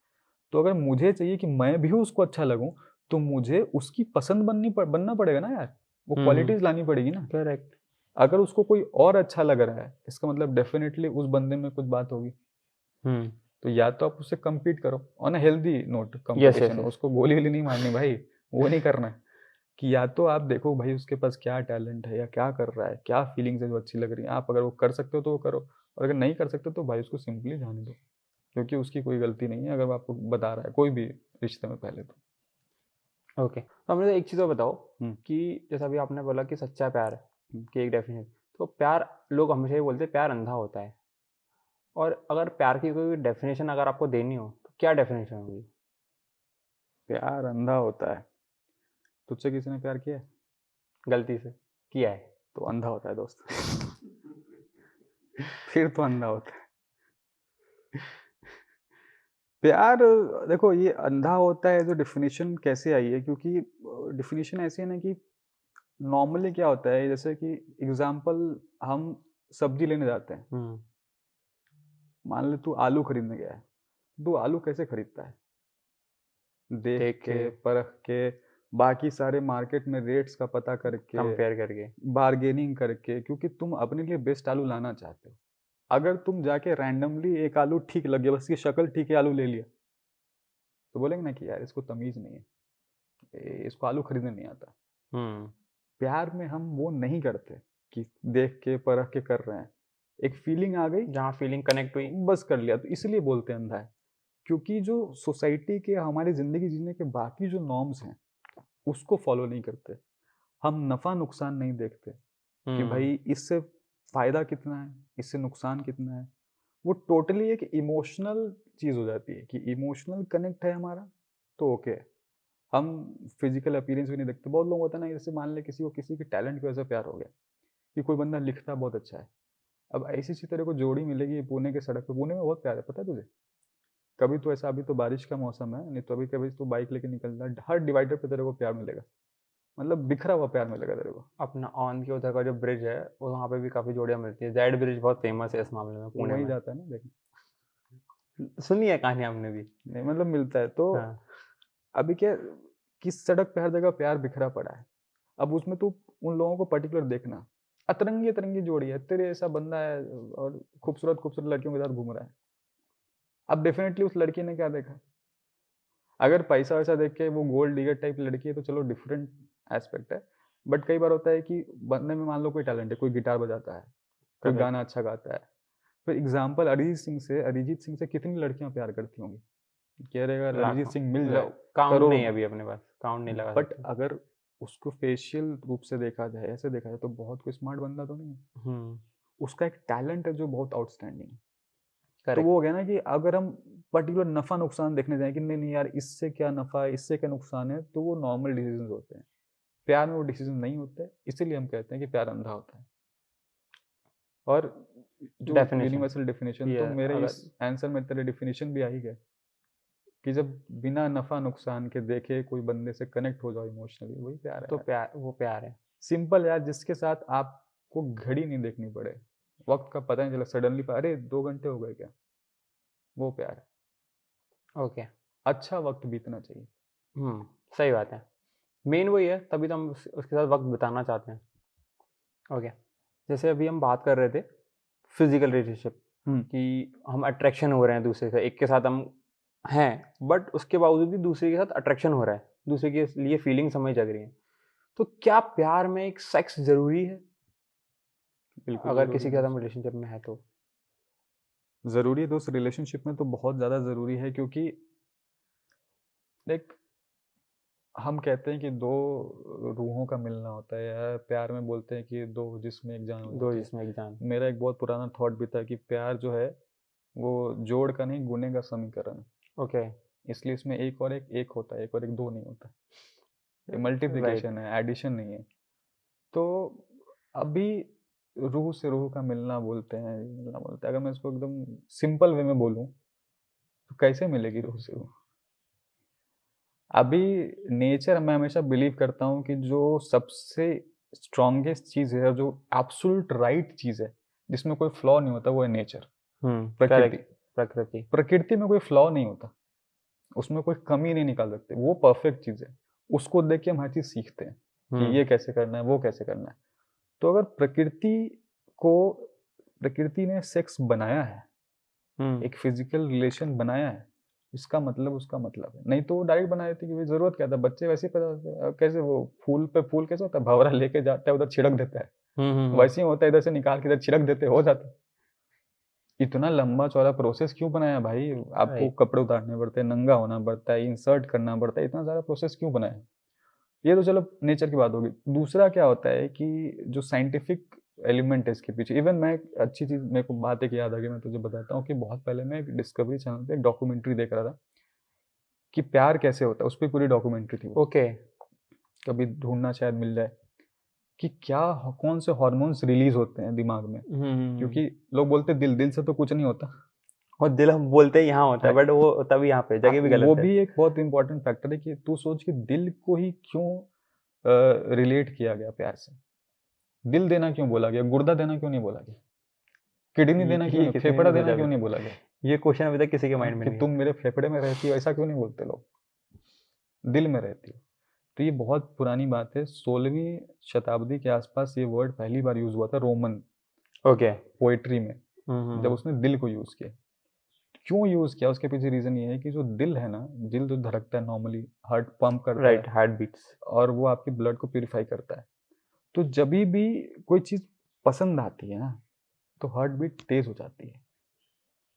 तो अगर मुझे चाहिए कि मैं भी उसको अच्छा लगूं, तो मुझे उसकी पसंद बनना पड़ेगा ना यार, वो क्वालिटीज लानी पड़ेगी ना। करेक्ट। अगर उसको कोई और अच्छा लग रहा है, इसका मतलब डेफिनेटली उस बंदे में कुछ बात होगी। तो या तो आप उससे कम्पीट करो on a healthy note, yes, yes, competition, yes. उसको गोली वोली नहीं मारनी भाई, वो नहीं करना है। कि या तो आप देखो भाई उसके पास क्या टैलेंट है या क्या कर रहा है, क्या फीलिंग्स है जो अच्छी लग रही है, आप अगर वो कर सकते हो तो वो करो, और अगर नहीं कर सकते तो भाई उसको सिंपली जाने दो, क्योंकि उसकी कोई गलती नहीं है अगर वो आपको बता रहा है कोई भी रिश्ते में पहले तो। ओके, तो हमें एक चीज़ और बताओ हम्म, कि जैसा अभी आपने बोला कि सच्चा प्यार हम्म। की एक डेफिनेशन, तो प्यार लोग हमेशा ये बोलते हैं प्यार अंधा होता है, और अगर प्यार की कोई डेफिनेशन अगर आपको देनी हो तो क्या डेफिनेशन होगी? प्यार अंधा होता है? तुझसे किसी ने प्यार किया है गलती से किया है। तो अंधा होता है दोस्त। फिर तो अंधा होता है। प्यार, देखो ये अंधा होता है जो डेफिनेशन कैसे आई है, क्योंकि डेफिनेशन ऐसी है ना कि नॉर्मली क्या होता है, जैसे कि एग्जाम्पल, हम सब्जी लेने जाते हैं। हम्म, मान ले तू आलू खरीदने गया है, तू आलू कैसे खरीदता है? देख देख के, के, परख के, बाकी सारे मार्केट में रेट्स का पता करके, कंपेयर करके। बार्गेनिंग करके, क्योंकि तुम अपने लिए बेस्ट आलू लाना चाहते हो। अगर तुम जाके रैंडमली एक आलू ठीक लग गया, बस की शक्ल ठीक है, आलू ले लिया, तो बोलेंगे ना कि यार इसको तमीज नहीं है, इसको आलू खरीदने नहीं आता। हम्म, प्यार में हम वो नहीं करते कि देख के परख के कर रहे हैं, एक फीलिंग आ गई, जहाँ फीलिंग कनेक्ट हुई। बस कर लिया, तो इसलिए बोलते हैं अंधा है। क्योंकि जो सोसाइटी के, हमारी जिंदगी जीने के बाकी जो नॉर्म्स हैं उसको फॉलो नहीं करते। हम नफा नुकसान नहीं देखते कि हम्म, भाई इससे फायदा कितना है, इससे नुकसान कितना है। वो टोटली एक इमोशनल चीज हो जाती है कि इमोशनल कनेक्ट है हमारा, तो ओके है। हम फिजिकल अपीयरेंस भी नहीं देखते। बहुत लोग होता है ना, जैसे मान ले किसी को किसी के टैलेंट की वजह से प्यार हो गया, कि कोई बंदा लिखता बहुत अच्छा है। अब ऐसी सी तेरे को जोड़ी मिलेगी पुणे के सड़क पे, पुणे में बहुत प्यार है, पता है तुझे? कभी तो ऐसा, अभी तो बारिश का मौसम है, नहीं तो अभी कभी तो बाइक लेके निकलता है, हर डिवाइडर पे तेरे को प्यार मिलेगा, मतलब बिखरा हुआ प्यार मिलेगा तेरे को। अपना ऑन के उधर का जो ब्रिज है, वो वहाँ पे भी काफ़ी जोड़ियाँ मिलती है। जेड ब्रिज बहुत फेमस है इस मामले में वो पुणे वहीं में। जाता है ना देखने। सुनी है कहानी हमने भी। नहीं मतलब मिलता है तो। हाँ। अभी क्या, किस सड़क पे हर जगह प्यार बिखरा पड़ा है। अब उसमें तू उन लोगों को पर्टिकुलर देखना, अतरंगी अतरंगी जोड़ी है, तेरे ऐसा बंदा है और खूबसूरत खूबसूरत लड़कियों के साथ घूम रहा है। अब डेफिनेटली उस लड़की ने क्या देखा? अगर पैसा वैसा देख के वो गोल्ड डिगर टाइप लड़की है तो चलो डिफरेंट एस्पेक्ट है। बट कई बार होता है कि बंदे में मान लो कोई टैलेंट है, कोई गिटार बजाता है, कोई करेक्ट। गाना अच्छा गाता है। फिर एग्जाम्पल अरिजीत सिंह से कितनी लड़कियां प्यार करती होंगी, कि अरे अगर अरिजीत लाखों। सिंह मिल जाए, मतलब काउंट करोड़ों नहीं है में। अभी अपने पास, काउंट नहीं लगा बट सकते। अगर उसको फेशियल रूप से देखा जाए, ऐसे देखा जाए, तो बहुत कोई स्मार्ट बंदा तो नहीं है। हम्म। उसका एक टैलेंट है जो बहुत आउटस्टैंडिंग है। तो वो करेक्ट। हो गया ना कि अगर हम पर्टिकुलर नफा नुकसान देखने जाए कि नहीं नहीं यार इससे क्या नफा है, इससे क्या नुकसान है, तो वो नॉर्मल डिसीजन होते हैं। प्यार में वो डिसीजन नहीं होते, इसीलिए हम कहते हैं कि प्यार अंधा होता है। और जो डेफिनेशन यूनिवर्सल डेफिनेशन, ये तो है, मेरे अगर इस आंसर में तेरे डेफिनेशन भी आ ही गए, कि जब बिना नफा नुकसान के देखे कोई बंदे से कनेक्ट हो जाओ इमोशनली, वही प्यार है तो यार। प्यार, वो प्यार है। सिंपल यार, जिसके साथ आपको घड़ी नहीं देखनी पड़े, वक्त का पता नहीं चला, सडनली अरे 2 घंटे हो गए क्या, वो प्यार है। ओके। अच्छा वक्त बीतना चाहिए। सही बात है। मेन वही है, तभी तो हम उसके साथ वक्त बिताना चाहते हैं। ओके। जैसे अभी हम बात कर रहे थे फिजिकल रिलेशनशिप हम्म। कि हम अट्रैक्शन हो रहे हैं दूसरे से, एक के साथ हम हैं, बट उसके बावजूद भी दूसरे के साथ अट्रैक्शन हो रहा है, दूसरे के लिए फीलिंग हमें जग रही है। तो क्या प्यार में एक सेक्स ज़रूरी है? बिल्कुल अगर जरूरी किसी है के साथ हम दोस्त। रिलेशनशिप में है तो? ज़रूरी है दोस्त, रिलेशनशिप में तो बहुत ज़्यादा ज़रूरी है, क्योंकि देख, हम कहते हैं कि दो रूहों का मिलना होता है, या प्यार में बोलते हैं कि दो जिस्म एक जान हो दो जाती है। जिसमें एक जान। मेरा एक बहुत पुराना थॉट भी था कि प्यार जो है वो जोड़ का नहीं, गुने का समीकरण है। ओके। इसलिए इसमें एक और एक होता है, एक और एक दो नहीं होता। ये राइट। मल्टीप्लिकेशन है, एडिशन नहीं है। तो अभी रूह से रूह का मिलना बोलते हैं, मिलना बोलते हैं, अगर मैं इसको एकदम सिंपल वे में बोलूँ तो कैसे मिलेगी रूह से रूह? अभी नेचर, मैं हमेशा बिलीव करता हूँ कि जो सबसे स्ट्रॉन्गेस्ट चीज़ है, जो एब्सोल्यूट राइट चीज़ है, जिसमें कोई फ्लॉ नहीं होता, वो है नेचर, प्रकृति। करेक्ट। प्रकृति। प्रकृति में कोई फ्लॉ नहीं होता, उसमें कोई कमी नहीं निकाल सकते, वो परफेक्ट चीज़ है। उसको देख के हम हर चीज़ सीखते हैं कि हम्म। ये कैसे करना है, वो कैसे करना है। तो अगर को प्रकृति ने सेक्स बनाया है, हम्म। एक फिजिकल रिलेशन बनाया है, इसका मतलब उसका मतलब है। नहीं तो वो डायरेक्ट बना देती कि भाई जरूरत क्या था, बच्चे वैसे ही पैदा होते हैं। कैसे वो फूल पे फूल कैसे होता है, भंवरा लेके जाता है उधर छिड़क देता है, हम्म। वैसे ही होता है, इधर से निकाल के इधर छिड़क देते हो जाता है। इतना लंबा चौड़ा प्रोसेस क्यों बनाया भाई? आपको राइट। कपड़े उतारने पड़ते हैं, नंगा होना पड़ता है, इंसर्ट करना पड़ता है, इतना सारा प्रोसेस क्यों बनाया? ये तो चलो नेचर की बात होगी। दूसरा क्या होता है कि जो साइंटिफिक एलिमेंट है इसके पीछे, इवन मैं एक अच्छी चीज़ मेरे को बात एक याद आ गई, मैं तुझे बताता हूँ कि बहुत पहले मैं एक डिस्कवरी चैनल पे एक डॉक्यूमेंट्री देख रहा था कि प्यार कैसे होता है, उस पर पूरी डॉक्यूमेंट्री थी वो। ओके। कभी ढूंढना शायद मिल जाए कि क्या कौन से हार्मोन्स रिलीज होते हैं दिमाग में, क्योंकि लोग बोलते हैं दिल से तो कुछ नहीं होता और दिल हम बोलते हैं यहाँ होता है, बट वो तभी यहाँ पे जगह भी वो गलत है। भी एक बहुत इंपॉर्टेंट फैक्टर है कि तू सोच कि दिल को ही क्यों रिलेट किया गया प्यार से। दिल देना क्यों बोला गया, गुर्दा देना क्यों नहीं बोला गया, किडनी देना क्यों नहीं, किसी ने फेफड़ा नहीं देना सोचा क्यों अभी। नहीं बोला गया। ये क्वेश्चन अभी तक किसी के माइंड में कि नहीं तुम मेरे फेफड़े में रहती हो ऐसा क्यों नहीं बोलते लोग, दिल में रहती हो। तो ये बहुत पुरानी बात है, 16वीं शताब्दी के आसपास ये वर्ड पहली बार यूज हुआ था रोमन है। ओके। पोएट्री में, जब उसने दिल को यूज किया। क्यों यूज किया, उसके पीछे रीजन ये है कि जो दिल है ना, दिल जो धड़कता है नॉर्मली, हार्ट पंप करता राइट, है हार्ट बीट्स। और वो आपके ब्लड को प्यूरिफाई करता है। तो जब भी कोई चीज पसंद आती है ना, तो हार्ट बीट तेज हो जाती है।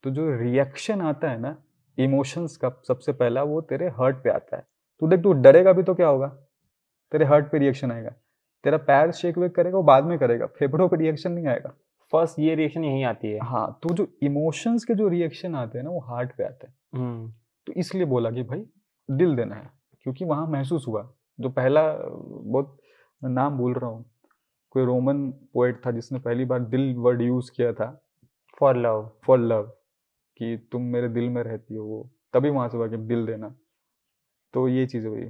तो जो रिएक्शन आता है ना इमोशंस का, सबसे पहला वो तेरे हार्ट पे आता है। तू देख, तू डरेगा भी तो क्या होगा, तेरे हार्ट पे रिएक्शन आएगा। तेरा पैर शेक वेक करेगा वो बाद में करेगा, फेफड़ों पे रिएक्शन नहीं आएगा। फर्स्ट ये रिएक्शन यहीं आती है। हाँ, तो जो इमोशंस के जो रिएक्शन आते हैं ना वो हार्ट पे आते हैं। तो इसलिए बोला कि भाई दिल देना है, क्योंकि वहां महसूस हुआ। जो पहला, बहुत नाम भूल रहा हूँ, कोई रोमन पोएट था जिसने पहली बार दिल वर्ड यूज किया था, फॉर लव। फॉर लव, कि तुम मेरे दिल में रहती हो, वो तभी वहां से हुआ कि दिल देना। तो ये चीज़ हुई,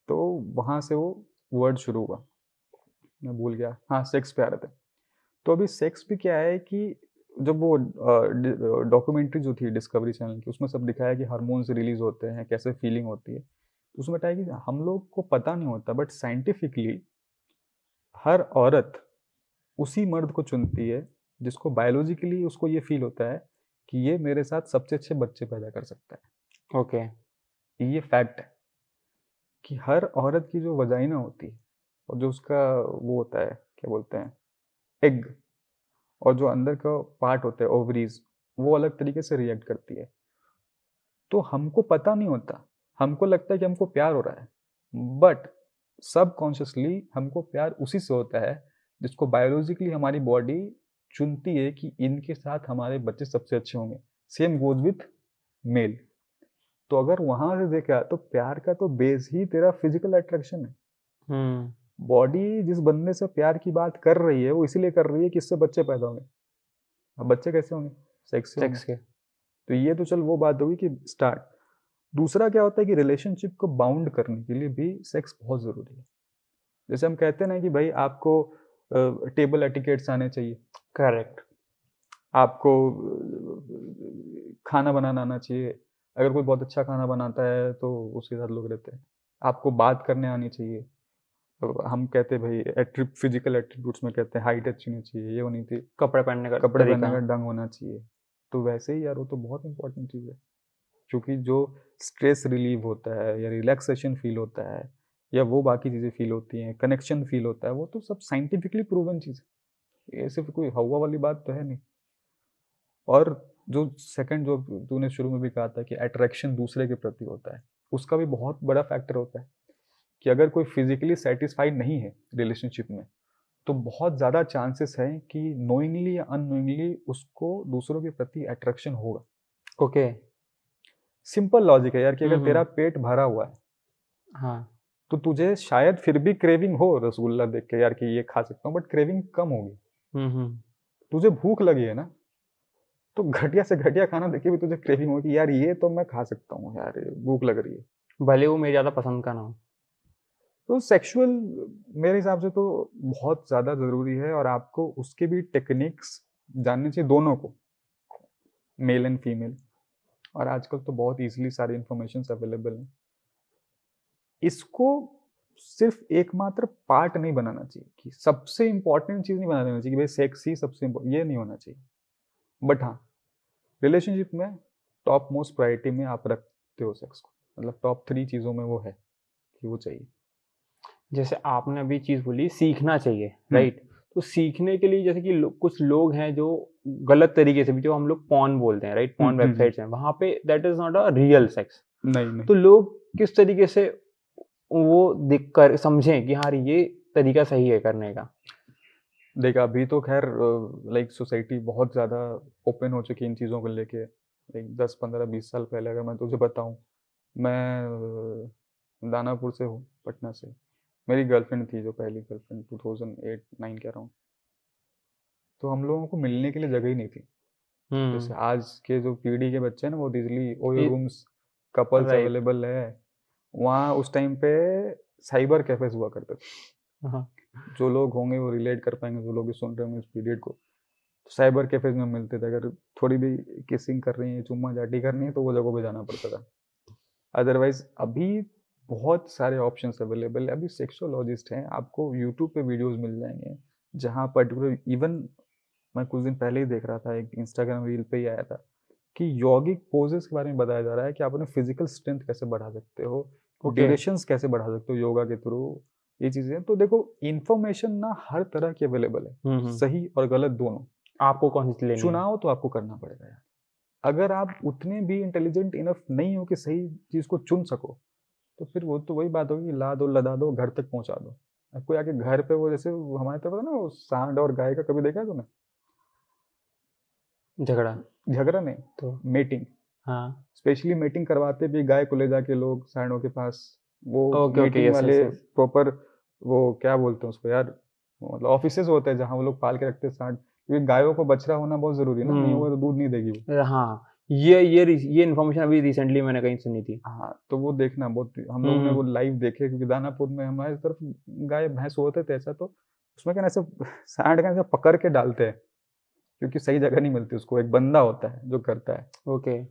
तो वहां से वो वर्ड शुरू हुआ। मैं भूल गया, हाँ सेक्स पे आ रहे थे। तो अभी सेक्स भी क्या है कि जब वो डॉक्यूमेंट्री जो थी डिस्कवरी चैनल की, उसमें सब दिखाया कि हार्मोन्स रिलीज होते हैं, कैसे फीलिंग होती है। तो उसमें बताया कि हम लोग को पता नहीं होता, बट साइंटिफिकली हर औरत उसी मर्द को चुनती है जिसको बायोलॉजिकली उसको ये फील होता है कि ये मेरे साथ सबसे अच्छे बच्चे पैदा कर सकता है। ओके। ये फैक्ट है कि हर औरत की जो वजाइना होती है और जो उसका वो होता है, क्या बोलते हैं, एग, और जो अंदर का पार्ट होता है ओवरीज, वो अलग तरीके से रिएक्ट करती है। तो हमको पता नहीं होता, हमको लगता है कि हमको प्यार हो रहा है, बट सबकॉन्शियसली हमको प्यार उसी से होता है जिसको बायोलॉजिकली हमारी बॉडी चुनती है कि इनके साथ हमारे बच्चे सबसे अच्छे होंगे। Same goes with mail. तो अगर वहां से देखा तो प्यार का तो बेस ही तेरा फिजिकल अट्रैक्शन है। बॉडी जिस बंदे से प्यार की बात कर रही है वो इसीलिए कर रही है कि इससे बच्चे पैदा होंगे। अब बच्चे कैसे होंगे, सेक्स से होंगे। सेक्स के। तो ये तो चल वो बात होगी कि स्टार्ट। दूसरा क्या होता है कि रिलेशनशिप को बाउंड करने के लिए भी सेक्स बहुत जरूरी है। जैसे हम कहते हैं ना कि भाई आपको टेबल एटिकेट्स आने चाहिए, करेक्ट। आपको खाना बनाना आना चाहिए। अगर कोई बहुत अच्छा खाना बनाता है तो उसके साथ लोग रहते हैं। आपको बात करने आनी चाहिए। तो हम कहते हैं भाई फिजिकल एट्रीब्यूट्स में कहते हैं हाइट अच्छी होनी चाहिए, ये होनी थी, कपड़े पहनने का कपड़े तरीका। पहनने का ढंग होना चाहिए। तो वैसे ही यार वो तो बहुत इंपॉर्टेंट चीज़ है, क्योंकि जो स्ट्रेस रिलीव होता है या रिलैक्सेशन फील होता है या वो बाकी चीज़ें फील होती हैं, कनेक्शन फील होता है, वो तो सब साइंटिफिकली प्रूवन चीज़ है। ये सिर्फ कोई हवा वाली बात तो है नहीं। और जो सेकंड जो तूने शुरू में भी कहा था कि अट्रैक्शन दूसरे के प्रति होता है, उसका भी बहुत बड़ा फैक्टर होता है कि अगर कोई फिजिकली सेटिस्फाइड नहीं है रिलेशनशिप में, तो बहुत ज़्यादा चांसेस है कि नोइंगली या अननोइंगली उसको दूसरों के प्रति अट्रैक्शन होगा। ओके। सिंपल लॉजिक है यार कि अगर तेरा पेट भरा हुआ है हाँ। तो तुझे शायद फिर भी क्रेविंग हो रसगुल्ला देख के यार कि ये खा सकता हूँ, बट क्रेविंग कम होगी। तुझे भूख लगी है ना, तो घटिया से घटिया खाना देख के भी तुझे क्रेविंग होगी यार ये तो मैं खा सकता हूँ यार, भूख लग रही है। भले वो मेरे ज़्यादा पसंद का ना हो। तो सेक्सुअल मेरे हिसाब से तो बहुत ज़्यादा ज़रूरी है, और आपको उसके भी टेक्निक्स जानने चाहिए दोनों को, मेल एंड फीमेल। और आजकल तो बहुत इजीली सारी इंफॉर्मेशन अवेलेबल है। इसको सिर्फ एकमात्र पार्ट नहीं बनाना चाहिए कि सबसे इंपॉर्टेंट चीज़ नहीं बना देना चाहिए कि भाई सेक्स ही सबसे इम्पोर्टेंट, ये नहीं होना चाहिए। बट हाँ, रिलेशनशिप में टॉप मोस्ट प्रायोरिटी में आप रखते हो सेक्स को, मतलब टॉप 3 चीज़ों में वो है कि वो चाहिए। जैसे आपने अभी चीज़ बोली सीखना चाहिए, राइट? तो सीखने के लिए जैसे कि कुछ लोग हैं जो गलत तरीके से भी, जो हम लोग पॉर्न बोलते हैं, राइट? पॉर्न वेबसाइट्स हैं, वहाँ पे that is not a real sex. नहीं तो लोग किस तरीके से वो दिख कर समझें कि हाँ ये तरीका सही है करने का? देख अभी तो खैर लाइक सोसाइटी बहुत ज़्यादा ओपन हो चुकी है इन चीज़ों को लेके। लाइक 10 15 20 साल पहले अगर मैं तुझे बताऊं, मैं दानापुर से हूँ, पटना से। मेरी गर्लफ्रेंड थी, जो पहली गर्लफ्रेंड 2008 9 के अराउंड। तो हम लोगों को मिलने के लिए जगह ही नहीं थी। जैसे आज के जो पीढ़ी के बच्चे हैं ना, वो easily OYO rooms, couples right. Available है। वहाँ उस टाइम पे साइबर कैफेज हुआ करते थे। हाँ। जो लोग होंगे वो रिलेट कर पाएंगे, जो लोग भी सुन रहे होंगे इस पीरियड को। तो साइबर कैफेज में मिलते थे। अगर थोड़ी भी किसिंग कर रही है, चुम्मा चाटी करनी है, तो वो जगहों पे जाना पड़ता था। अदरवाइज अभी बहुत सारे ऑप्शंस अवेलेबल है। अभी सेक्सोलॉजिस्ट हैं, आपको यूट्यूब पे वीडियोस मिल जाएंगे जहाँ पर्टिकुलर, इवन मैं कुछ दिन पहले ही देख रहा था, एक इंस्टाग्राम रील पे ही आया था कि यौगिक पोजेस के बारे में बताया जा रहा है कि आप अपने फिजिकल स्ट्रेंथ कैसे बढ़ा सकते हो, ओके। ड्यूरेशंस कैसे बढ़ा सकते हो योगा के थ्रू। ये चीज़ें तो देखो, इन्फॉर्मेशन ना हर तरह की अवेलेबल है, सही और गलत दोनों। आपको कौन सी लेनी है? चुनाव तो आपको करना पड़ेगा यार। अगर आप उतने भी इंटेलिजेंट इनफ नहीं हो कि सही चीज़ को चुन सको, तो फिर वो तो वही बात होगी, ला दो लदा दो घर तक पहुंचा दो। अब कोई आके घर पे, वो जैसे वो हमारे तरफ ना, वो सांड और गाय का कभी देखा है तूने? झगड़ा। झगड़ा नहीं, तो मेटिंग। हाँ। स्पेशली मीटिंग करवाते भी गाय को ले जाके लोग सांडों के पास, वो okay, okay, meeting yes, yes, वाले यस। प्रॉपर, वो क्या बोलते हैं उसको यार, मतलब ऑफिसेज होते हैं जहाँ वो लोग पाल के रखते हैं सांड, क्योंकि गायों को बछड़ा होना बहुत जरूरी है ना, नहीं होगा तो दूध नहीं देगी वो। हाँ, ये इन्फॉर्मेशन अभी रिसेंटली मैंने कहीं सुनी थी। हाँ, तो वो देखना बहुत, हम लोगों ने वो लाइव देखे, क्योंकि दानापुर में हमारे तरफ गाय भैंस होते थे ऐसा। तो उसमें क्या ना, ऐसे सांड का ऐसे पकड़ के डालते हैं, क्योंकि सही जगह नहीं मिलती उसको, एक बंदा होता है जो करता है। ओके।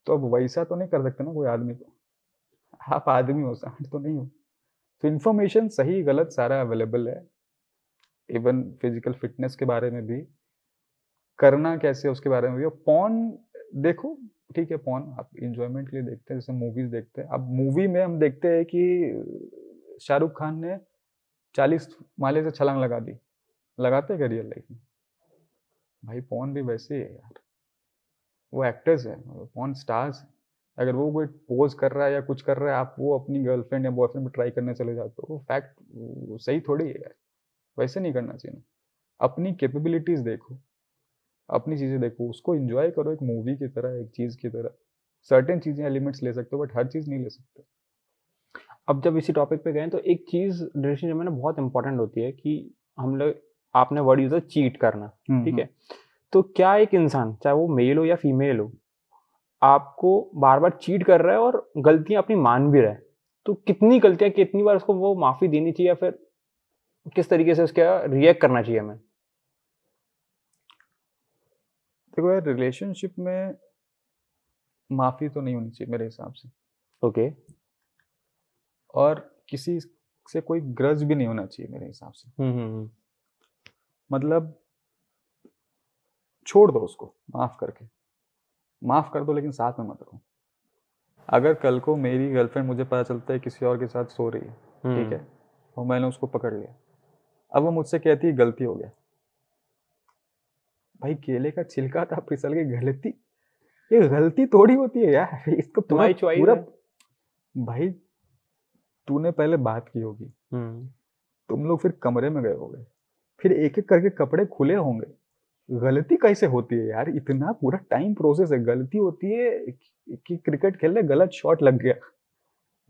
तो अब वैसा तो नहीं कर सकते ना कोई आदमी को, आप आदमी हो, सांड तो नहीं हो। तो इन्फॉर्मेशन सही गलत सारा अवेलेबल है। इवन फिजिकल फिटनेस के बारे में भी, करना कैसे उसके बारे में भी। और पॉन देखो, ठीक है, पॉन आप इंजॉयमेंट के लिए देखते हैं, जैसे मूवीज देखते हैं। अब मूवी में हम देखते हैं कि शाहरुख खान ने 40 माले से छलांग लगा दी, लगाते हैं क्या रियल लाइफ में? भाई पॉन भी वैसे ही है यार, वो एक्टर्स है, पॉन स्टार्स है। अगर वो कोई पोज कर रहा है या कुछ कर रहा है, आप वो अपनी गर्लफ्रेंड या बॉयफ्रेंड पे ट्राई करने चले जाते हो, वो फैक्ट सही थोड़ी है यार। वैसे नहीं करना चाहिए। अपनी कैपेबिलिटीज देखो, अपनी चीजें देखो, उसको एंजॉय करो एक मूवी की तरह, एक चीज की तरह। सर्टेन चीजें एलिमेंट्स ले सकते हो, बट हर चीज नहीं ले सकते। अब जब इसी टॉपिक पे गए तो एक चीज़ रिलेशनशिप में ना बहुत इंपॉर्टेंट होती है कि हम लोग, आपने वर्ड यूज़ है चीट करना, ठीक है? तो क्या एक इंसान, चाहे वो मेल हो या फीमेल हो, आपको बार-बार चीट कर रहा है और गलतियाँ अपनी मान भी रहा है, तो कितनी गलतियाँ, कितनी बार उसको वो माफ़ी देनी चाहिए या फिर किस तरीके से उसका रिएक्ट करना चाहिए हमें? देखो यार, रिलेशनशिप में माफी तो नहीं होनी चाहिए मेरे हिसाब से। ओके। और किसी से कोई ग्रज भी नहीं होना चाहिए मेरे हिसाब से। मतलब छोड़ दो उसको, माफ करके, माफ कर दो, लेकिन साथ में मत रहो। अगर कल को मेरी गर्लफ्रेंड, मुझे पता चलता है किसी और के साथ सो रही है, ठीक है, और मैंने उसको पकड़ लिया, अब वो मुझसे कहती है गलती हो गया। भाई केले का छिलका था, फिसल गई, गलती, ये गलती थोड़ी होती है यार। इसको पूरा तुम्हारी चॉइस पूरा, है। भाई तूने पहले बात की होगी, तुम लोग फिर कमरे में गए होगे, फिर एक एक करके कपड़े खुले होंगे। गलती कैसे होती है यार? इतना पूरा टाइम प्रोसेस है। गलती होती है कि क्रिकेट खेल रहे, गलत शॉट लग गया।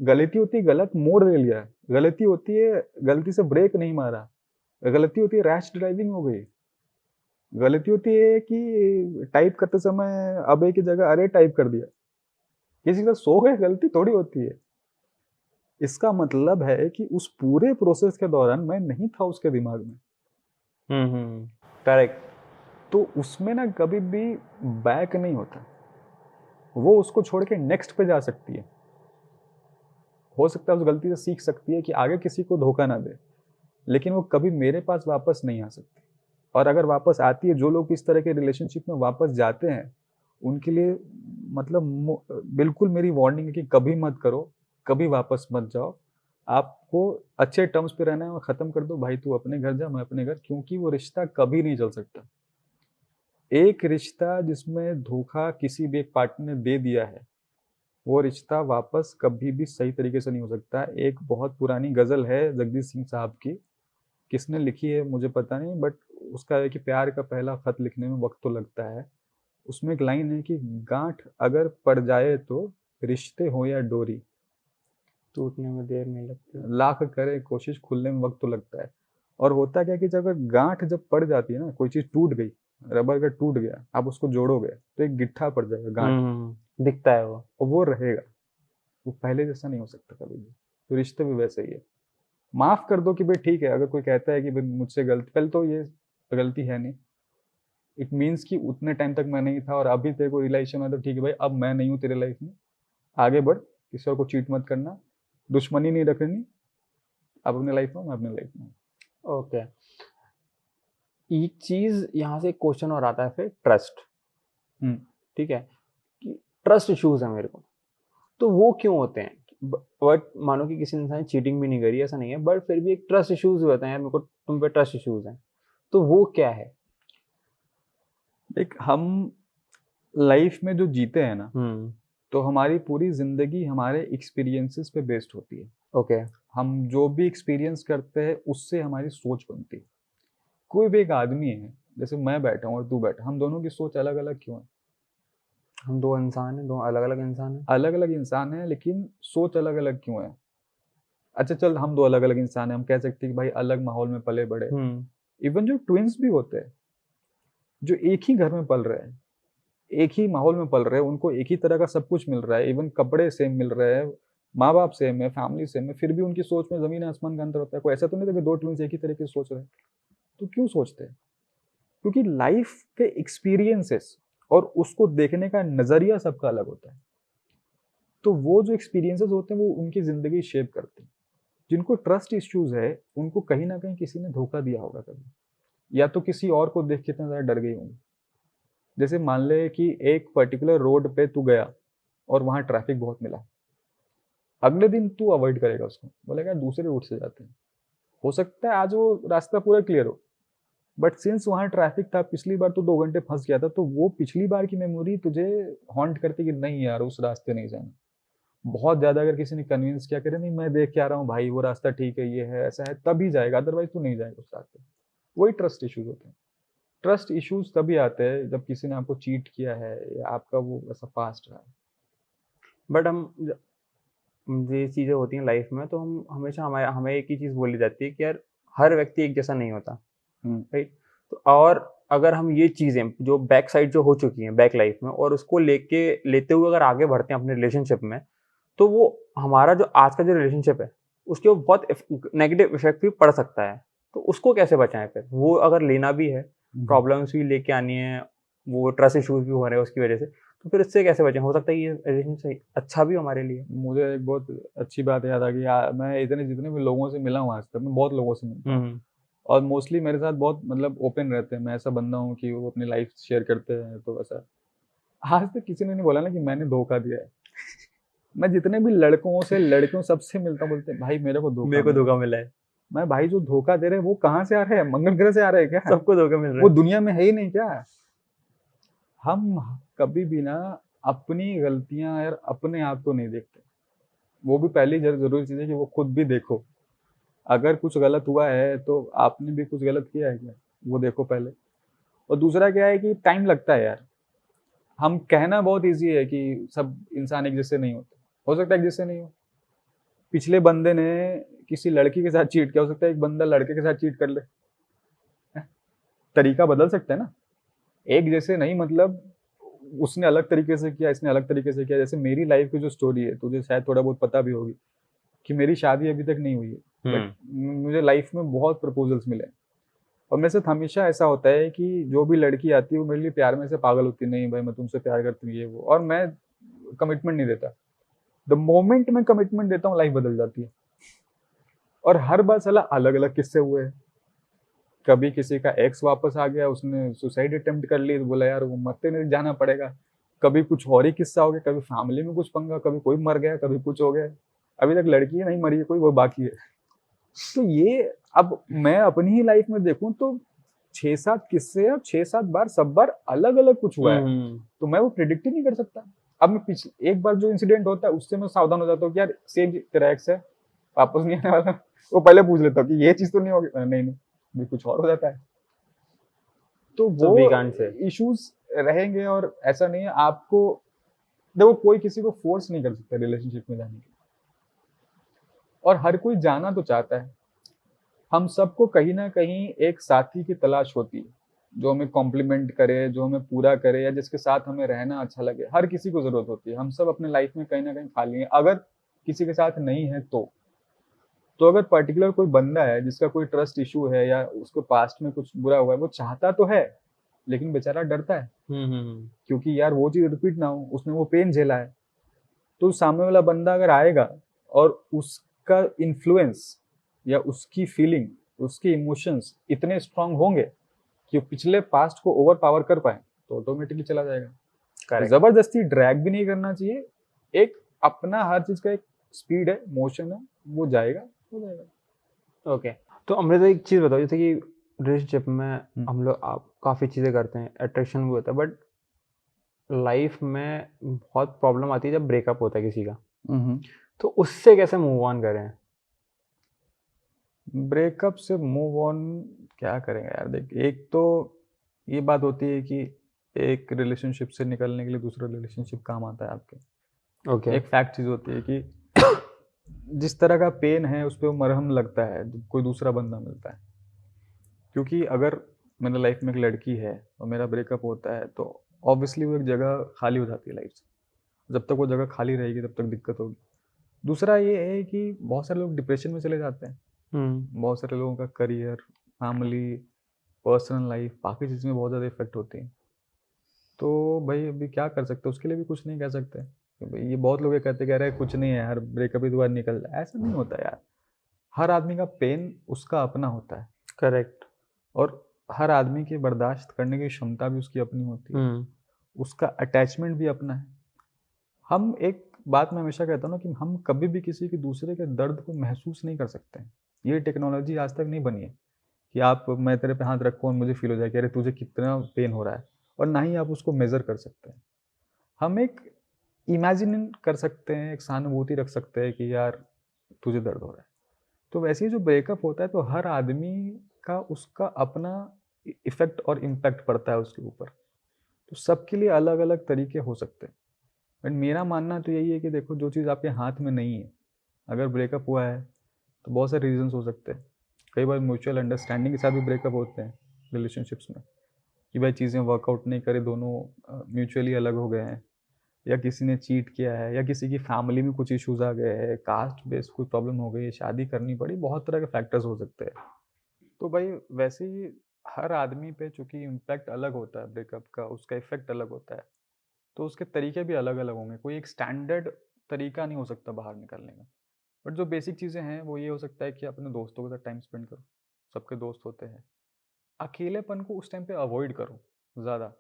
गलती होती है गलत मोड़ ले लिया। गलती होती है गलती से ब्रेक नहीं मारा। गलती होती है रैश ड्राइविंग हो गई। गलती होती है कि टाइप करते समय अबे की जगह अरे टाइप कर दिया। किसी का सो गए, गलती थोड़ी होती है। इसका मतलब है कि उस पूरे प्रोसेस के दौरान मैं नहीं था उसके दिमाग में। करेक्ट। तो उसमें ना कभी भी बैक नहीं होता। वो उसको छोड़ के नेक्स्ट पे जा सकती है। हो सकता है उस गलती से सीख सकती है कि आगे किसी को धोखा ना दे, लेकिन वो कभी मेरे पास वापस नहीं आ सकती। और अगर वापस आती है, जो लोग इस तरह के रिलेशनशिप में वापस जाते हैं, उनके लिए मतलब बिल्कुल मेरी वार्निंग है कि कभी मत करो, कभी वापस मत जाओ। आपको अच्छे टर्म्स पे रहना है और खत्म कर दो। भाई तू अपने घर जा, मैं अपने घर, क्योंकि वो रिश्ता कभी नहीं चल सकता। एक रिश्ता जिसमें धोखा किसी भी एक पार्टनर ने दे दिया है, वो रिश्ता वापस कभी भी सही तरीके से नहीं हो सकता। एक बहुत पुरानी गजल है जगदीश सिंह साहब की, किसने लिखी है मुझे पता नहीं, बट उसका है कि प्यार का पहला खत लिखने में वक्त तो लगता है। उसमें एक लाइन है कि गांठ अगर पड़ जाए तो रिश्ते हो या डोरी, टूटने में देर नहीं लगती। लाख करे कोशिश खुलने में वक्त तो लगता है। और होता क्या है कि जब अगर गांठ जब पड़ जाती है ना, कोई चीज टूट गई, रबर का टूट गया, आप उसको जोड़ोगे तो एक गिट्ठा पड़ जाएगा गांठ, दिखता है वो। और वो रहेगा, वो पहले जैसा नहीं हो सकता कभी भी। तो रिश्ते भी वैसे ही है। माफ कर दो कि भाई ठीक है, अगर कोई कहता है कि भाई मुझसे गलती, पहले तो ये गलती है नहीं, इट मीन्स कि उतने टाइम तक मैं नहीं था और अभी तेरे को रियलाइजेशन है, तो ठीक है भाई अब मैं नहीं हूँ तेरे लाइफ में, आगे बढ़, किसी और को चीट मत करना, दुश्मनी नहीं रखनी, अब अपने लाइफ में, मैं अपने लाइफ में। ओके, एक चीज यहाँ से एक क्वेश्चन और आता है फिर, ट्रस्ट। ठीक है, कि ट्रस्ट इश्यूज है मेरे को, तो वो क्यों होते हैं? बट मानो कि किसी इंसान ने चीटिंग भी नहीं करी, ऐसा नहीं है, बट फिर भी एक ट्रस्ट इश्यूज होते हैं यार, मेरे को तुम पे ट्रस्ट इश्यूज हैं, तो वो क्या है? देख, हम लाइफ में जो जीते हैं ना, तो हमारी पूरी जिंदगी हमारे एक्सपीरियंसेस पे बेस्ड होती है। ओके। हम जो भी एक्सपीरियंस करते हैं उससे हमारी सोच बनती है। कोई भी एक आदमी है, जैसे मैं बैठा हूँ और तू बैठा, हम दोनों की सोच अलग अलग क्यों है? हम दो इंसान हैं, दो अलग अलग इंसान हैं। अलग अलग इंसान है, लेकिन सोच अलग अलग क्यों है? अच्छा चल, हम दो अलग अलग इंसान हैं, हम कह सकते हैं कि भाई अलग माहौल में पले बड़े। इवन जो ट्विंस भी होते हैं, जो एक ही घर में पल रहे हैं, एक ही माहौल में पल रहे हैं, उनको एक ही तरह का सब कुछ मिल रहा है, इवन कपड़े सेम मिल रहे हैं, माँ बाप सेम है, फैमिली सेम है, फिर भी उनकी सोच में जमीन आसमान का अंतर होता है। कोई ऐसा तो नहीं था कि दो ट्विंस एक ही तरीके से सोच रहे हैं। तो क्यों सोचते हैं? क्योंकि लाइफ के एक्सपीरियंसेस और उसको देखने का नजरिया सबका अलग होता है। तो वो जो एक्सपीरियंसेस होते हैं वो उनकी जिंदगी शेप करते हैं। जिनको ट्रस्ट इश्यूज है, उनको कहीं ना कहीं किसी ने धोखा दिया होगा कभी, या तो किसी और को देख के इतना ज्यादा डर गई होंगी। जैसे मान ले कि एक पर्टिकुलर रोड पे तू गया और वहां ट्रैफिक बहुत मिला, अगले दिन तू अवॉइड करेगा उसको, बोलेगा दूसरे रूट से जाते हैं। हो सकता है आज वो रास्ता पूरा क्लियर हो, बट सिंस वहां ट्रैफिक था, पिछली बार तो 2 घंटे फंस गया था, तो वो पिछली बार की मेमोरी तुझे हॉन्ट करती कि नहीं यार उस रास्ते नहीं जाना। बहुत ज्यादा अगर किसी ने कन्विंस किया, करे नहीं मैं देख के आ रहा हूँ भाई, वो रास्ता ठीक है, ये है, ऐसा है, तभी जाएगा, अदरवाइज तू नहीं जाएगा उस रास्ते। वही ट्रस्ट इश्यूज होते हैं। ट्रस्ट इश्यूज तभी आते हैं जब किसी ने आपको चीट किया है या आपका वो ऐसा पास्ट रहा है। बट ये चीज़ें होती हैं लाइफ में, तो हम हमेशा हमें एक ही चीज़ बोली जाती है कि यार हर व्यक्ति एक जैसा नहीं होता, राइट? तो और अगर हम ये चीज़ें जो बैक साइड जो हो चुकी हैं बैक लाइफ में, और उसको लेते हुए अगर आगे बढ़ते हैं अपने रिलेशनशिप में, तो वो हमारा जो आज का जो रिलेशनशिप है उसके ऊपर बहुत नेगेटिव इफेक्ट भी पड़ सकता है। तो उसको कैसे बचाएं फिर? वो अगर लेना भी है, प्रॉब्लम्स भी लेके आनी है, वो ट्रस्ट इश्यूज भी हो रहे हैं उसकी वजह से, तो फिर इससे कैसे बचें? हो सकता है ये रिलेशनशिप अच्छा भी हो हमारे लिए। मुझे एक बहुत अच्छी बात याद आ गई। मैं इतने जितने भी लोगों से मिला हूँ आज तक, मैं बहुत लोगों से मिलता हूँ और मोस्टली मेरे साथ बहुत मतलब ओपन रहते हैं। मैं ऐसा बंदा हूँ कि वो अपनी लाइफ शेयर करते हैं, तो वैसा आज तक किसी ने नहीं बोला ना कि मैंने धोखा दिया है। मैं जितने भी लड़कों से लड़कियों सबसे मिलता हूँ, बोलते हैं भाई मेरे को धोखा मिला है। मैं भाई जो धोखा दे रहे हैं वो कहाँ से आ रहे हैं? मंगल ग्रह से आ रहे हैं क्या? सबको धोखा मिल रहा वो है। दुनिया में है ही नहीं क्या? हम कभी भी ना अपनी गलतियां यार अपने आप को नहीं देखते। वो भी पहली जरूरी चीज है कि वो खुद भी देखो। अगर कुछ गलत हुआ है तो आपने भी कुछ गलत किया है क्या, वो देखो पहले। और दूसरा क्या है कि टाइम लगता है यार। हम कहना बहुत इजी है कि सब इंसान एक जैसे नहीं होते, हो सकता है एक जैसे नहीं हो। पिछले बंदे ने किसी लड़की के साथ चीट किया, हो सकता है एक बंदा लड़के के साथ चीट कर ले। तरीका बदल सकता है ना, एक जैसे नहीं, मतलब उसने अलग तरीके से किया, इसने अलग तरीके से किया। जैसे मेरी लाइफ की जो स्टोरी है, तुझे शायद थोड़ा बहुत पता भी होगी कि मेरी शादी अभी तक नहीं हुई है, बट मुझे लाइफ में बहुत प्रपोजल्स मिले। और मेरे साथ हमेशा ऐसा होता है कि जो भी लड़की आती है वो मेरे लिए प्यार में से पागल होती है, नहीं भाई मैं तुमसे प्यार करती हूँ ये वो, और मैं कमिटमेंट नहीं देता। द मोमेंट मैं कमिटमेंट देता हूँ लाइफ बदल जाती है। और हर बार साला अलग अलग किस्से हुए हैं। कभी किसी का एक्स वापस आ गया, उसने सुसाइड अटेम्प्ट कर ली, तो बोला यार वो मरते नहीं जाना पड़ेगा। कभी कुछ और ही किस्सा हो गया, कभी फैमिली में कुछ पंगा, कभी कोई मर गया, कभी कुछ हो गया। अभी तक लड़की नहीं मरी है कोई, वो बाकी है। तो ये अब मैं अपनी ही लाइफ में देखूं तो 6-7 किस्से और 6-7 बार सब बार अलग अलग कुछ हुआ है, तो मैं वो प्रिडिक्ट ही नहीं कर सकता। अब मैं पिछले एक बार जो इंसिडेंट होता है उससे मैं सावधान हो जाता हूँ कि यार सेम तेरा एक्स है, वापस नहीं आने वाला। वो पहले पूछ लेता हूँ कि ये चीज तो नहीं होगी, नहीं नहीं, भी कुछ और हो जाता है। तो तो वो वी कांट से। इश्यूज रहेंगे, और ऐसा नहीं है आपको, देखो कोई किसी को फोर्स नहीं कर सकता रिलेशनशिप में जाने के लिए, और हर कोई जाना तो चाहता है। हम सबको कहीं ना कहीं एक साथी की तलाश होती है, जो हमें कॉम्प्लीमेंट करे, जो हमें पूरा करे, या जिसके साथ हमें रहना अच्छा लगे। हर किसी को जरूरत होती है, हम सब अपने लाइफ में कहीं ना कहीं खाली हैं। अगर किसी के साथ नहीं है तो अगर पर्टिकुलर कोई बंदा है जिसका कोई ट्रस्ट इशू है, या उसको पास्ट में कुछ बुरा हुआ है, वो चाहता तो है लेकिन बेचारा डरता है, क्योंकि यार वो चीज रिपीट ना हो, उसने वो पेन झेला है। तो सामने वाला बंदा अगर आएगा और उसका इन्फ्लुएंस या उसकी फीलिंग, उसके इमोशंस इतने स्ट्रांग होंगे कि वो पिछले पास्ट को ओवर पावर कर पाए, तो ऑटोमेटिकली चला जाएगा। करेक्ट। जबरदस्ती ड्रैग भी नहीं करना चाहिए। एक अपना हर चीज का एक स्पीड है, मोशन है, वो जाएगा, हो जाएगा। ओके। तो अमृता एक चीज़ बताओ, जैसे कि रिलेशनशिप में हम लोग आप काफ़ी चीज़ें करते हैं, अट्रैक्शन भी होता है, बट लाइफ में बहुत प्रॉब्लम आती है जब ब्रेकअप होता है किसी का, तो उससे कैसे मूव ऑन करें? ब्रेकअप से मूव ऑन क्या करेंगे यार, देख एक तो ये बात होती है कि एक रिलेशनशिप से निकलने के लिए दूसरा रिलेशनशिप काम आता है आपके। ओके। एक फैक्ट चीज होती है कि जिस तरह का पेन है उस पर मरहम लगता है जब कोई दूसरा बंदा मिलता है। क्योंकि अगर मेरे लाइफ में एक लड़की है और मेरा ब्रेकअप होता है, तो ऑब्वियसली वो एक जगह खाली हो जाती है लाइफ से। जब तक वो जगह खाली रहेगी तब तक दिक्कत होगी। दूसरा ये है कि बहुत सारे लोग डिप्रेशन में चले जाते हैं। बहुत सारे लोगों का करियर, फैमिली, पर्सनल लाइफ, बाकी चीज़ में बहुत ज़्यादा इफेक्ट होती है। तो भाई अभी क्या कर सकते हैं, उसके लिए भी कुछ नहीं कह सकते कि भाई, ये बहुत लोग ये कहते कह रहे हैं कुछ नहीं है यार, ब्रेकअप ही दोबारा निकल जाए, ऐसा नहीं होता यार। हर आदमी का पेन उसका अपना होता है, करेक्ट। और हर आदमी की बर्दाश्त करने की क्षमता भी उसकी अपनी होती है, उसका अटैचमेंट भी अपना है। हम एक बात मैं हमेशा कहता हूँ ना कि हम कभी भी किसी के दूसरे के दर्द को महसूस नहीं कर सकते हैं। ये टेक्नोलॉजी आज तक नहीं बनी है कि आप, मैं तेरे पे हाथ रखूँ और मुझे फील हो जाए कि अरे तुझे कितना पेन हो रहा है, और ना ही आप उसको मेजर कर सकते हैं। हम एक इमेजिन कर सकते हैं, एक सहानुभूति रख सकते हैं कि यार तुझे दर्द हो रहा है। तो वैसे ही जो ब्रेकअप होता है, तो हर आदमी का उसका अपना इफेक्ट और इम्पैक्ट पड़ता है उसके ऊपर। तो सबके लिए अलग अलग तरीके हो सकते हैं। बट मेरा मानना तो यही है कि देखो, जो चीज़ आपके हाथ में नहीं है, अगर ब्रेकअप हुआ है तो बहुत सारे रीजंस हो सकते हैं। कई बार म्यूचुअल अंडरस्टैंडिंग के साथ भी ब्रेकअप होते हैं रिलेशनशिप्स में, कि भाई चीज़ें वर्कआउट नहीं करे, दोनों म्यूचुअली अलग हो गए हैं, या किसी ने चीट किया है, या किसी की फैमिली में कुछ इश्यूज आ गए हैं, कास्ट बेस्ड कोई प्रॉब्लम हो गई है, शादी करनी पड़ी, बहुत तरह के फैक्टर्स हो सकते हैं। तो भाई वैसे ही हर आदमी पे चूंकि इम्पैक्ट अलग होता है ब्रेकअप का, उसका इफेक्ट अलग होता है, तो उसके तरीके भी अलग अलग होंगे। कोई एक स्टैंडर्ड तरीका नहीं हो सकता बाहर निकलने का। बट जो बेसिक चीज़ें हैं वो ये हो सकता है कि अपने दोस्तों के साथ टाइम स्पेंड करो, सबके दोस्त होते हैं। अकेलेपन को उस टाइम पे अवॉइड करो, ज़्यादा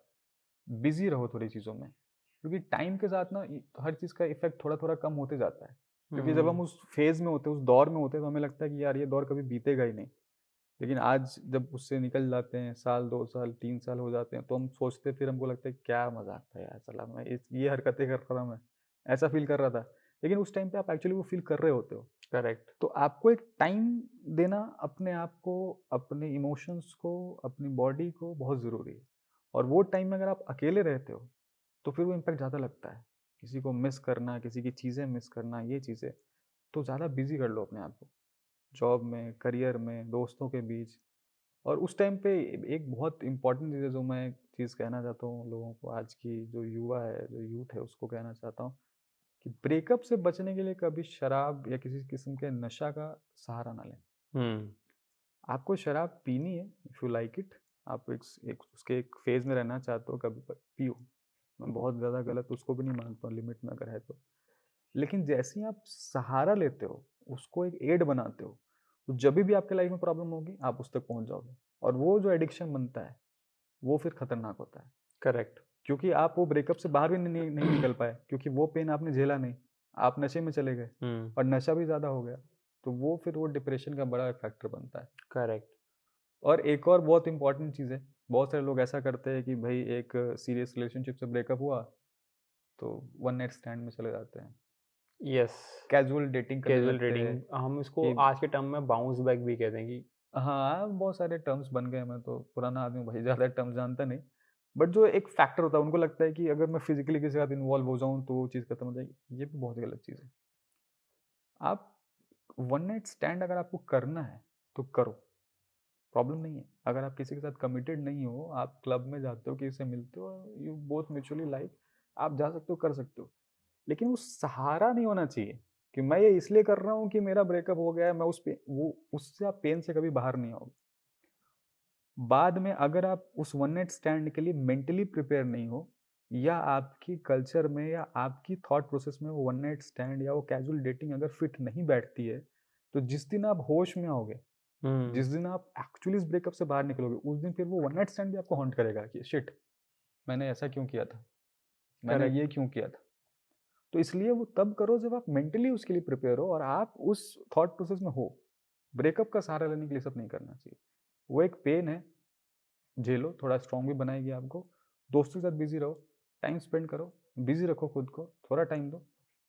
बिजी रहो थोड़ी चीज़ों में, क्योंकि टाइम के साथ ना हर चीज़ का इफेक्ट थोड़ा थोड़ा कम होते जाता है। क्योंकि जब हम उस फेज में होते हैं, उस दौर में होते हैं, तो हमें लगता है कि यार ये दौर कभी बीतेगा ही नहीं। लेकिन आज जब उससे निकल जाते हैं, साल 2 साल 3 साल हो जाते हैं, तो हम सोचते, फिर हमको लगता है क्या मजाक था यार, साला मैं ये हरकतें कर रहा था, मैं ऐसा फील कर रहा था। लेकिन उस टाइम पे आप एक्चुअली वो फील कर रहे होते हो। करेक्ट। तो आपको एक टाइम देना अपने आप को, अपने इमोशंस को, अपनी बॉडी को, बहुत ज़रूरी है। और वो टाइम में अगर आप अकेले रहते हो तो फिर वो इम्पैक्ट ज़्यादा लगता है। किसी को मिस करना, किसी की चीज़ें मिस करना, ये चीज़ें, तो ज़्यादा बिजी कर लो अपने आप को, जॉब में, करियर में, दोस्तों के बीच। और उस टाइम पे एक बहुत इंपॉर्टेंट चीज़ है जो मैं चीज़ कहना चाहता हूँ लोगों को, आज की जो युवा है, जो यूथ है, उसको कहना चाहता हूँ कि ब्रेकअप से बचने के लिए कभी शराब या किसी किस्म के नशा का सहारा ना लें। आपको शराब पीनी है, इफ़ यू लाइक इट, आप एक उसके एक फेज़ में रहना चाहते हो, कभी पियो। मैं बहुत ज़्यादा गलत उसको भी नहीं मानता हूँ, लिमिट में अगर है तो। लेकिन जैसे ही आप सहारा लेते हो, उसको एक एड बनाते हो, तो जभी भी आपके लाइफ में प्रॉब्लम होगी, आप उस तक पहुँच जाओगे। और वो जो एडिक्शन बनता है, वो फिर खतरनाक होता है। करेक्ट। क्योंकि आप वो ब्रेकअप से बाहर भी नहीं निकल पाए, क्योंकि वो पेन आपने झेला नहीं। आप नशे में चले गए, और नशा भी ज़्यादा हो गया, तो वो फिर वो डिप्रेशन का बड़ा फैक्टर बनता है। करेक्ट। और एक और बहुत इंपॉर्टेंट चीज़ है, बहुत सारे लोग ऐसा करते हैं कि भाई एक सीरियस रिलेशनशिप से ब्रेकअप हुआ, तो वन नाइट स्टैंड में चले जाते हैं, यस, कैजुअल डेटिंग करने कैजुअल लगते हैं रेटिंग हम इसको कि आज के टर्म में बाउंस बैक भी कहते हैं कि हाँ, बहुत सारे टर्म्स बन गए, मैं तो पुराना आदमी हूँ भाई, ज़्यादा टर्म्स जानता नहीं। बट जो एक फैक्टर होता है, उनको लगता है कि अगर मैं फिज़िकली किसी के साथ इन्वॉल्व हो जाऊँ, तो वो चीज़ खत्म हो जाएगी। ये भी बहुत गलत चीज़ है। आप वन नाइट स्टैंड अगर आपको करना है, तो करो, प्रॉब्लम नहीं है। अगर आप किसी के साथ कमिटेड नहीं हो, आप क्लब में जाते हो, किसी से मिलते हो, यू बोथ म्यूचुअली लाइक, आप जा सकते हो, कर सकते हो। लेकिन वो सहारा नहीं होना चाहिए कि मैं ये इसलिए कर रहा हूँ कि मेरा ब्रेकअप हो गया है, मैं उस पे वो उससे आप पेन से कभी बाहर नहीं आओगे। बाद में अगर आप उस वन नाइट स्टैंड के लिए मेंटली प्रिपेयर नहीं हो, या आपकी कल्चर में या आपकी थॉट प्रोसेस में वो वन नाइट स्टैंड या वो कैजुअल डेटिंग अगर फिट नहीं बैठती है, तो जिस दिन आप होश में आओगे, जिस दिन आप एक्चुअली इस ब्रेकअप से बाहर निकलोगे, उस दिन फिर वो वन नाइट स्टैंड भी आपको हॉन्ट करेगा कि शिट, मैंने ऐसा क्यों किया था, मैंने करेक्ट। ये क्यों किया था। तो इसलिए वो तब करो जब आप मेंटली उसके लिए प्रिपेयर हो और आप उस थॉट प्रोसेस में हो। ब्रेकअप का सहारा लेने के लिए सब नहीं करना चाहिए। वो एक पेन है, झेलो, थोड़ा स्ट्रॉन्ग भी बनाएगी आपको। दोस्तों के साथ बिजी रहो, टाइम स्पेंड करो, बिजी रखो खुद को, थोड़ा टाइम दो,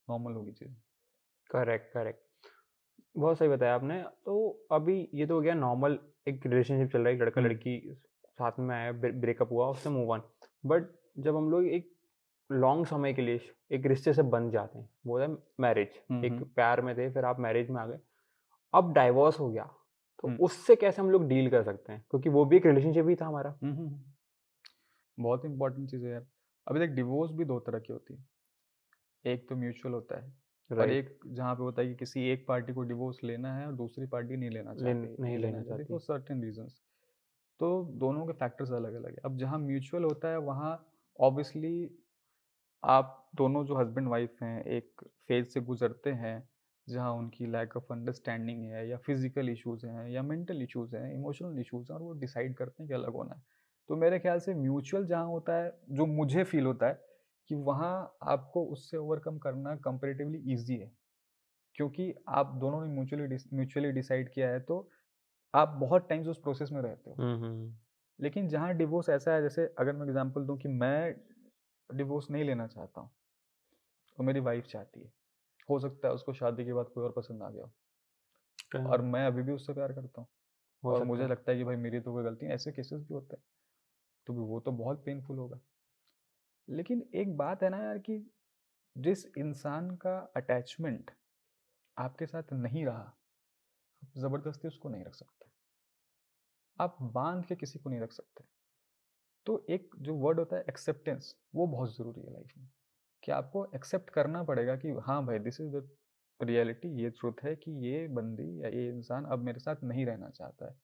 नॉर्मल होगी चीज़। Correct, correct. बहुत सही बताया आपने। तो अभी ये तो हो गया नॉर्मल, एक रिलेशनशिप चल रहा है, एक लड़का लड़की साथ में आया, ब्रेकअप हुआ, उससे मूव ऑन। बट जब हम लोग एक लॉन्ग समय के लिए एक रिश्ते से बंध जाते हैं, वो है मैरिज। एक प्यार में थे, फिर आप मैरिज में आ गए, अब डाइवोर्स हो गया, तो उससे कैसे हम लोग डील कर सकते हैं, क्योंकि वो भी एक रिलेशनशिप ही था हमारा। बहुत इंपॉर्टेंट चीज़ है यार। अभी देख, डिवोर्स भी दो तरह की होती है। एक तो म्यूचुअल होता है, और राइट। एक जहाँ पे होता है कि किसी एक पार्टी को डिवोर्स लेना है और दूसरी पार्टी नहीं लेना चाहती, नहीं लेना चाहती चाहती। For certain reasons. तो दोनों के फैक्टर्स अलग अलग है। अब जहाँ म्यूचुअल होता है, वहाँ ऑब्वियसली आप दोनों जो हस्बैंड वाइफ हैं, एक फेज से गुजरते हैं जहाँ उनकी लैक ऑफ अंडरस्टैंडिंग है, या फिजिकल इश्यूज हैं, या मेंटल इश्यूज हैं, इमोशनल इश्यूज हैं, और वो डिसाइड करते हैं कि अलग होना है। तो मेरे ख्याल से म्यूचुअल जहाँ होता है, जो मुझे फील होता है कि वहाँ आपको उससे ओवरकम करना कंपेरेटिवली ईजी है, क्योंकि आप दोनों ने म्यूचुअली डिसाइड किया है, तो आप बहुत टाइम से उस प्रोसेस में रहते हो। लेकिन जहाँ डिवोर्स ऐसा है, जैसे अगर मैं एग्जांपल दूं कि मैं डिवोर्स नहीं लेना चाहता हूँ और मेरी वाइफ चाहती है, हो सकता है उसको शादी के बाद कोई और पसंद आ गया हो, और मैं अभी भी उससे प्यार करता हूँ, हो और सकता मुझे है। लगता है कि भाई मेरी तो कोई गलती नहीं, ऐसे केसेस भी होते हैं। तो वो तो बहुत पेनफुल होगा। लेकिन एक बात है ना यार, कि जिस इंसान का अटैचमेंट आपके साथ नहीं रहा, आप जबरदस्ती उसको नहीं रख सकते, आप बांध के किसी को नहीं रख सकते। तो एक जो वर्ड होता है एक्सेप्टेंस, वो बहुत ज़रूरी है लाइफ में, कि आपको एक्सेप्ट करना पड़ेगा कि हाँ भाई, दिस इज द रियलिटी, ये ट्रुथ है कि ये बंदी या ये इंसान अब मेरे साथ नहीं रहना चाहता है,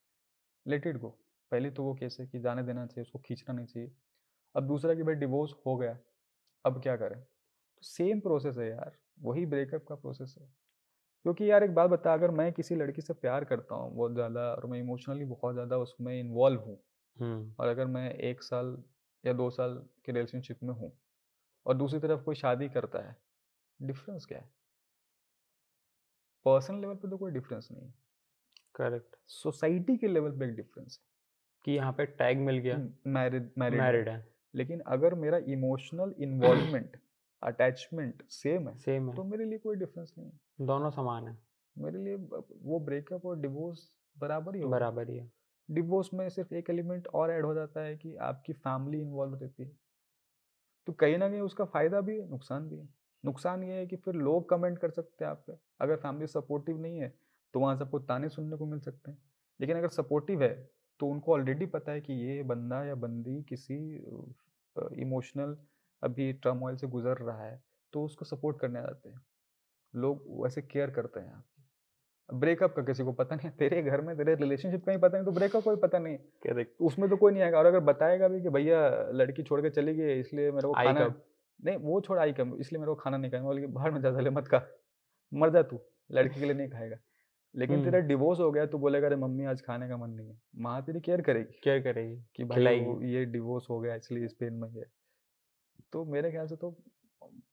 लेट इट गो। पहले तो वो केस है कि जाने देना चाहिए, उसको खींचना नहीं चाहिए। अब दूसरा कि भाई डिवोर्स हो गया, अब क्या करें। तो सेम प्रोसेस है यार, वही ब्रेकअप का प्रोसेस है। क्योंकि यार एक बात बता, अगर मैं किसी लड़की से प्यार करता हूँ बहुत ज़्यादा, और मैं इमोशनली बहुत ज़्यादा उसमें इन्वॉल्व हूँ, और अगर मैं 1 साल या 2 साल के रिलेशनशिप में हूँ, और दूसरी तरफ कोई शादी करता है, डिफरेंस क्या है? पर्सनल लेवल पे तो कोई डिफरेंस नहीं है, करेक्ट। सोसाइटी के लेवल पे एक डिफरेंस कि यहाँ पे टैग मिल है गया, कि मैरिड मैरिड है। मैरिड है। लेकिन अगर मेरा इमोशनल इन्वॉल्वमेंट, अटैचमेंट सेम है, सेम है, तो मेरे लिए कोई डिफरेंस नहीं है। दोनों समान है, मेरे लिए वो ब्रेकअप और डिवोर्स बराबर ही होगा। बराबर ही है। डिवोर्स में सिर्फ एक एलिमेंट और ऐड हो जाता है कि आपकी फैमिली इन्वॉल्व रहती है, तो कहीं ना कहीं उसका फायदा भी है, नुकसान भी है। नुकसान ये है कि फिर लोग कमेंट कर सकते हैं आप पे, अगर फैमिली सपोर्टिव नहीं है तो वहाँ से आपको ताने सुनने को मिल सकते हैं। लेकिन अगर सपोर्टिव है, तो उनको ऑलरेडी पता है कि ये बंदा या बंदी किसी इमोशनल अभी टर्मोइल से गुजर रहा है, तो उसको सपोर्ट करने आ जाते हैं। लोग वैसे केयर करते हैं आपकी। ब्रेकअप का किसी को पता नहीं है, तेरे घर में तेरे रिलेशनशिप का ही पता नहीं, तो ब्रेकअप को भी पता नहीं है, करेक्ट। तो उसमें तो कोई नहीं आएगा। और अगर बताएगा भी कि भैया लड़की छोड़ के चली गई इसलिए मेरे को आई खाना कब। नहीं, वो छोड़ आई कम, इसलिए मेरे को खाना नहीं खाएगा, बोले बाहर में जा, साले मत खा, मर जा तू, लड़की के लिए नहीं खाएगा। लेकिन तेरा डिवोर्स हो गया, तू बोलेगा अरे मम्मी आज खाने का मन नहीं है, माँ तेरी केयर करेगी केयर करेगी, कि भाई खिलाएगी। वो ये डिवोर्स हो गया इसलिए इस पेन में है। तो मेरे ख्याल से तो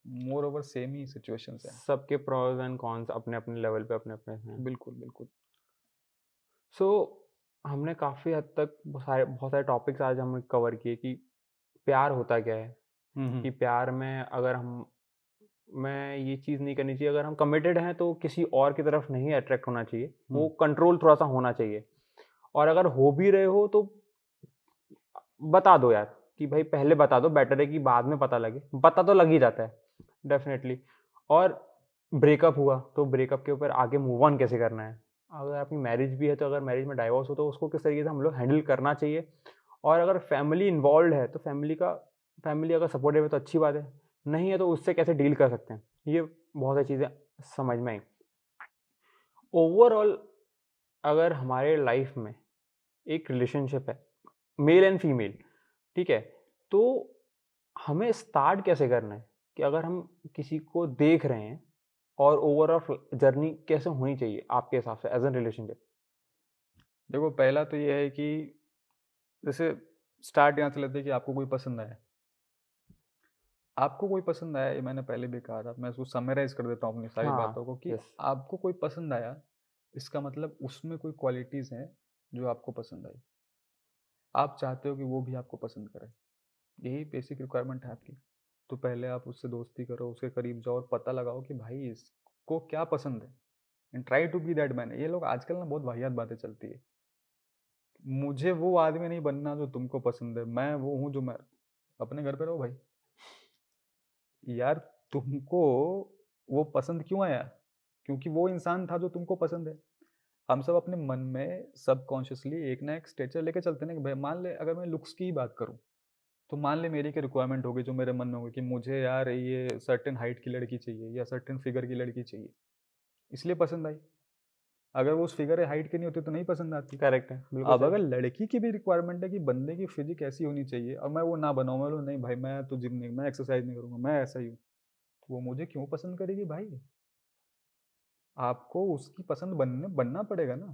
मोर ओवर सेम ही सिचुएशंस है। सबके प्रोज एंड कॉन्स अपने अपने लेवल पे अपने अपने हैं। बिल्कुल बिल्कुल। सो हमने काफ़ी हद तक बहुत सारे टॉपिक्स आज हमने कवर किए कि प्यार होता क्या है, कि प्यार में अगर हम मैं ये चीज़ नहीं करनी चाहिए, अगर हम कमिटेड हैं तो किसी और की तरफ नहीं अट्रैक्ट होना चाहिए, वो कंट्रोल थोड़ा-सा होना चाहिए। और अगर हो भी रहे हो तो बता दो यार, कि भाई पहले बता दो, बेटर है कि बाद में पता लगे। पता तो लग ही जाता है, डेफ़िनेटली। और ब्रेकअप हुआ, तो ब्रेकअप के ऊपर आगे मूव ऑन कैसे करना है? अगर आपकी मैरिज भी है, तो अगर मैरिज में डाइवोर्स हो, तो उसको किस तरीके से हम लोग हैंडल करना चाहिए? और अगर फैमिली इन्वॉल्व्ड है, तो फैमिली अगर सपोर्टिव है तो अच्छी बात है, नहीं है तो उससे कैसे डील कर सकते हैं? ये बहुत सारी चीज़ें समझ में आई। ओवरऑल अगर हमारे लाइफ़ में एक रिलेशनशिप है, मेल एंड फीमेल, ठीक है? तो हमें स्टार्ट कैसे करना है कि अगर हम किसी को देख रहे हैं और ओवरऑल जर्नी कैसे होनी चाहिए आपके हिसाब से एज़ अ रिलेशनशिप? देखो, पहला तो ये है कि जैसे स्टार्ट यहाँ से लेते हैं कि आपको कोई पसंद आया। आपको कोई पसंद आया, ये मैंने पहले भी कहा था, मैं उसको समराइज़ कर देता हूँ अपनी सारी बातों को हाँ, कि यस, आपको कोई पसंद आया, इसका मतलब उसमें कोई क्वालिटीज़ हैं जो आपको पसंद आई। आप चाहते हो कि वो भी आपको पसंद करे, यही बेसिक रिक्वायरमेंट है आपकी। तो पहले आप उससे दोस्ती करो, उसके करीब जाओ और पता लगाओ कि भाई इसको क्या पसंद है, and try to be that man. ये लोग आजकल ना बहुत वाहियात बातें चलती है, मुझे वो आदमी नहीं बनना जो तुमको पसंद है, मैं वो हूँ जो मैं। अपने घर पे रहो भाई। यार, तुमको वो पसंद क्यों आया? क्योंकि वो इंसान था जो तुमको पसंद है। हम सब अपने मन में सबकॉन्शियसली एक ना एक स्ट्रेचर लेके चलते हैं ना कि भाई मान ले अगर मैं लुक्स की ही बात करूँ, तो मान ले मेरी क्या रिक्वायरमेंट होगी जो मेरे मन में होगी कि मुझे यार ये सर्टेन हाइट की लड़की चाहिए या सर्टेन फिगर की लड़की चाहिए, इसलिए पसंद आई। अगर वो उस फिगर या हाइट की नहीं होती तो नहीं पसंद आती। करेक्ट है, बिल्कुल अब सही। अगर लड़की की भी रिक्वायरमेंट है कि बंदे की फिजिक ऐसी होनी चाहिए और मैं वो ना बनाऊँ, मैं बोलूँ नहीं भाई मैं तो जिम नहीं, मैं एक्सरसाइज नहीं करूँगा, मैं ऐसा ही हूँ, तो वो मुझे क्यों पसंद करेगी भाई? आपको उसकी पसंद बनना पड़ेगा ना।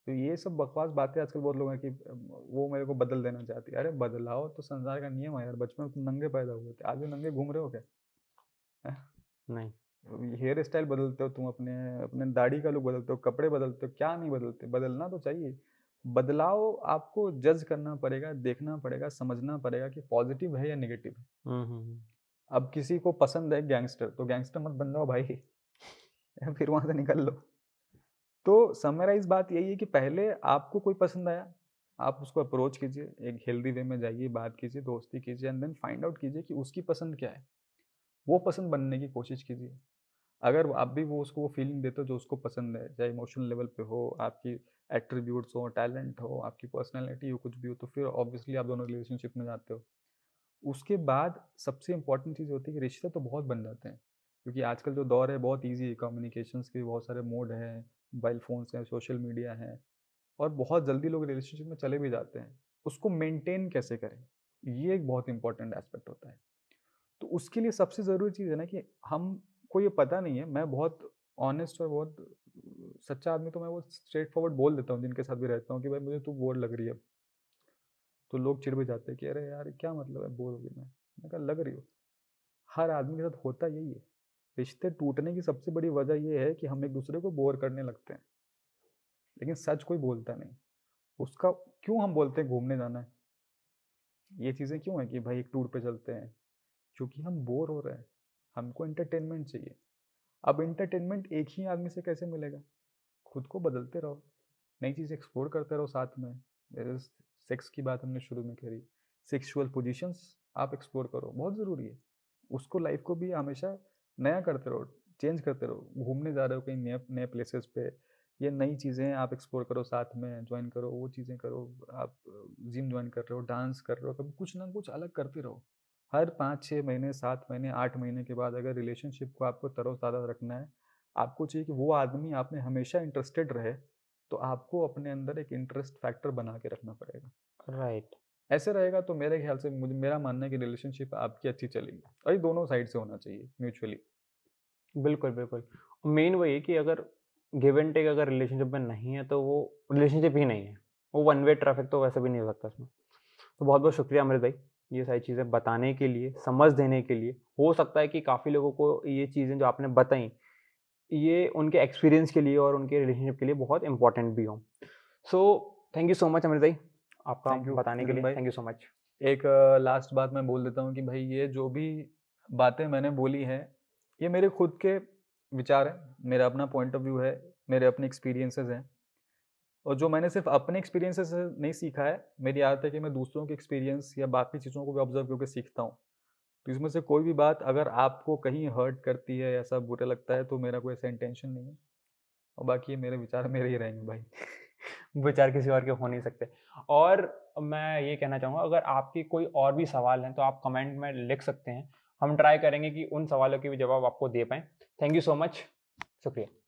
तो ये सब बकवास बातें आजकल बहुत लोग हैं कि वो मेरे को बदल देना चाहती है। अरे बदलाव तो संसार का नियम है यार, बचपन में तुम नंगे पैदा हुए थे, आज भी नंगे घूम रहे हो क्या? नहीं, हेयर स्टाइल बदलते हो तुम, अपने अपने दाढ़ी का लुक बदलते हो, कपड़े बदलते हो, क्या नहीं बदलते? बदलना तो चाहिए। बदलाव आपको जज करना पड़ेगा, देखना पड़ेगा, समझना पड़ेगा कि पॉजिटिव है या नेगेटिव है। हुँ। अब किसी को पसंद है गैंगस्टर, तो गैंगस्टर मत बन जाओ भाई। फिर वहां से निकल लो। तो समराइज बात यही है कि पहले आपको कोई पसंद आया, आप उसको अप्रोच कीजिए, एक हेल्दी वे में जाइए, बात कीजिए, दोस्ती कीजिए, एंड देन फाइंड आउट कीजिए कि उसकी पसंद क्या है। वो पसंद बनने की कोशिश कीजिए। अगर आप भी वो उसको वो फीलिंग देते हो जो उसको पसंद है, चाहे इमोशनल लेवल पे हो, आपकी एट्रीब्यूट्स हो, टैलेंट हो, आपकी पर्सनैलिटी हो, कुछ भी हो, तो फिर ऑब्वियसली आप दोनों रिलेशनशिप में जाते हो। उसके बाद सबसे इम्पोर्टेंट चीज़ होती है कि रिश्ते तो बहुत बन जाते हैं, क्योंकि आजकल जो दौर है बहुत ईजी है, कम्युनिकेशंस के बहुत सारे मोड हैं, मोबाइल फ़ोन्स हैं, सोशल मीडिया है, और बहुत जल्दी लोग रिलेशनशिप में चले भी जाते हैं। उसको मेंटेन कैसे करें, ये एक बहुत इंपॉर्टेंट एस्पेक्ट होता है। तो उसके लिए सबसे ज़रूरी चीज़ है ना कि हमको ये पता नहीं है, मैं बहुत ऑनेस्ट और बहुत सच्चा आदमी, तो मैं वो स्ट्रेट फॉरवर्ड बोल देता हूँ जिनके साथ भी रहता हूँ कि भाई मुझे तू बोर लग रही है। तो लोग चिढ़ भी जाते हैं कि अरे यार क्या मतलब है बोर हो गई मैं कहा लग रही हो। हर आदमी के साथ होता यही है। रिश्ते टूटने की सबसे बड़ी वजह ये है कि हम एक दूसरे को बोर करने लगते हैं, लेकिन सच कोई बोलता नहीं। उसका क्यों हम बोलते हैं घूमने जाना है, ये चीज़ें क्यों है कि भाई एक टूर पे चलते हैं, क्योंकि हम बोर हो रहे हैं, हमको एंटरटेनमेंट चाहिए। अब एंटरटेनमेंट एक ही आदमी से कैसे मिलेगा? खुद को बदलते रहो, नई चीज़ एक्सप्लोर करते रहो साथ में। जैसे सेक्स की बात हमने शुरू में करी, सेक्सुअल पोजीशंस आप एक्सप्लोर करो, बहुत ज़रूरी है। उसको लाइफ को भी हमेशा नया करते रहो, चेंज करते रहो। घूमने जा रहे हो कहीं नए नए प्लेसेस पे, ये नई चीज़ें आप एक्सप्लोर करो, साथ में ज्वाइन करो, वो चीज़ें करो। आप जिम ज्वाइन कर रहे हो, डांस कर रहे हो, कभी कुछ ना कुछ अलग करते रहो। हर 5-6 महीने, 7 महीने, 8 महीने के बाद अगर रिलेशनशिप को आपको तरोताज़ा रखना है, आपको चाहिए कि वो आदमी आप में हमेशा इंटरेस्टेड रहे, तो आपको अपने अंदर एक इंटरेस्ट फैक्टर बना के रखना पड़ेगा। राइट, ऐसे रहेगा तो मेरे ख्याल से मुझे मेरा मानना है कि रिलेशनशिप आपकी अच्छी चलेगी, और ये दोनों साइड से होना चाहिए म्यूचुअली। बिल्कुल। मेन वही है कि अगर गिव एंड टेक अगर रिलेशनशिप में नहीं है, तो वो रिलेशनशिप ही नहीं है। वो वन वे ट्रैफिक तो वैसे भी नहीं हो सकता उसमें। तो बहुत-बहुत शुक्रिया अमृत भाई, ये सारी चीज़ें बताने के लिए, समझ देने के लिए। हो सकता है कि काफ़ी लोगों को ये चीज़ें जो आपने बताई, ये उनके एक्सपीरियंस के लिए और उनके रिलेशनशिप के लिए बहुत इम्पोर्टेंट भी हों। So thank you so much Amrit भाई, आपका थैंक यू बताने के मिलन लिए। भाई। Thank you so much. एक लास्ट बात मैं बोल देता हूँ कि भाई ये जो भी बातें मैंने बोली हैं, ये मेरे खुद के विचार हैं, मेरा अपना पॉइंट ऑफ व्यू है, मेरे अपने एक्सपीरियंसेस हैं। और जो मैंने सिर्फ अपने एक्सपीरियंसेस से नहीं सीखा है, मेरी आदत है कि मैं दूसरों के एक्सपीरियंस या बाकी चीज़ों को भी ऑब्जर्व करके सीखता हूँ। तो इसमें से कोई भी बात अगर आपको कहीं हर्ट करती है, ऐसा बुरा लगता है, तो मेरा कोई ऐसा इंटेंशन नहीं है। और बाकी ये मेरे विचार मेरे ही रहेंगे भाई। विचार किसी और के हो नहीं सकते। और मैं ये कहना चाहूँगा, अगर आपके कोई और भी सवाल हैं तो आप कमेंट में लिख सकते हैं। हम ट्राई करेंगे कि उन सवालों के भी जवाब आपको दे पाएँ। Thank you so much. शुक्रिया।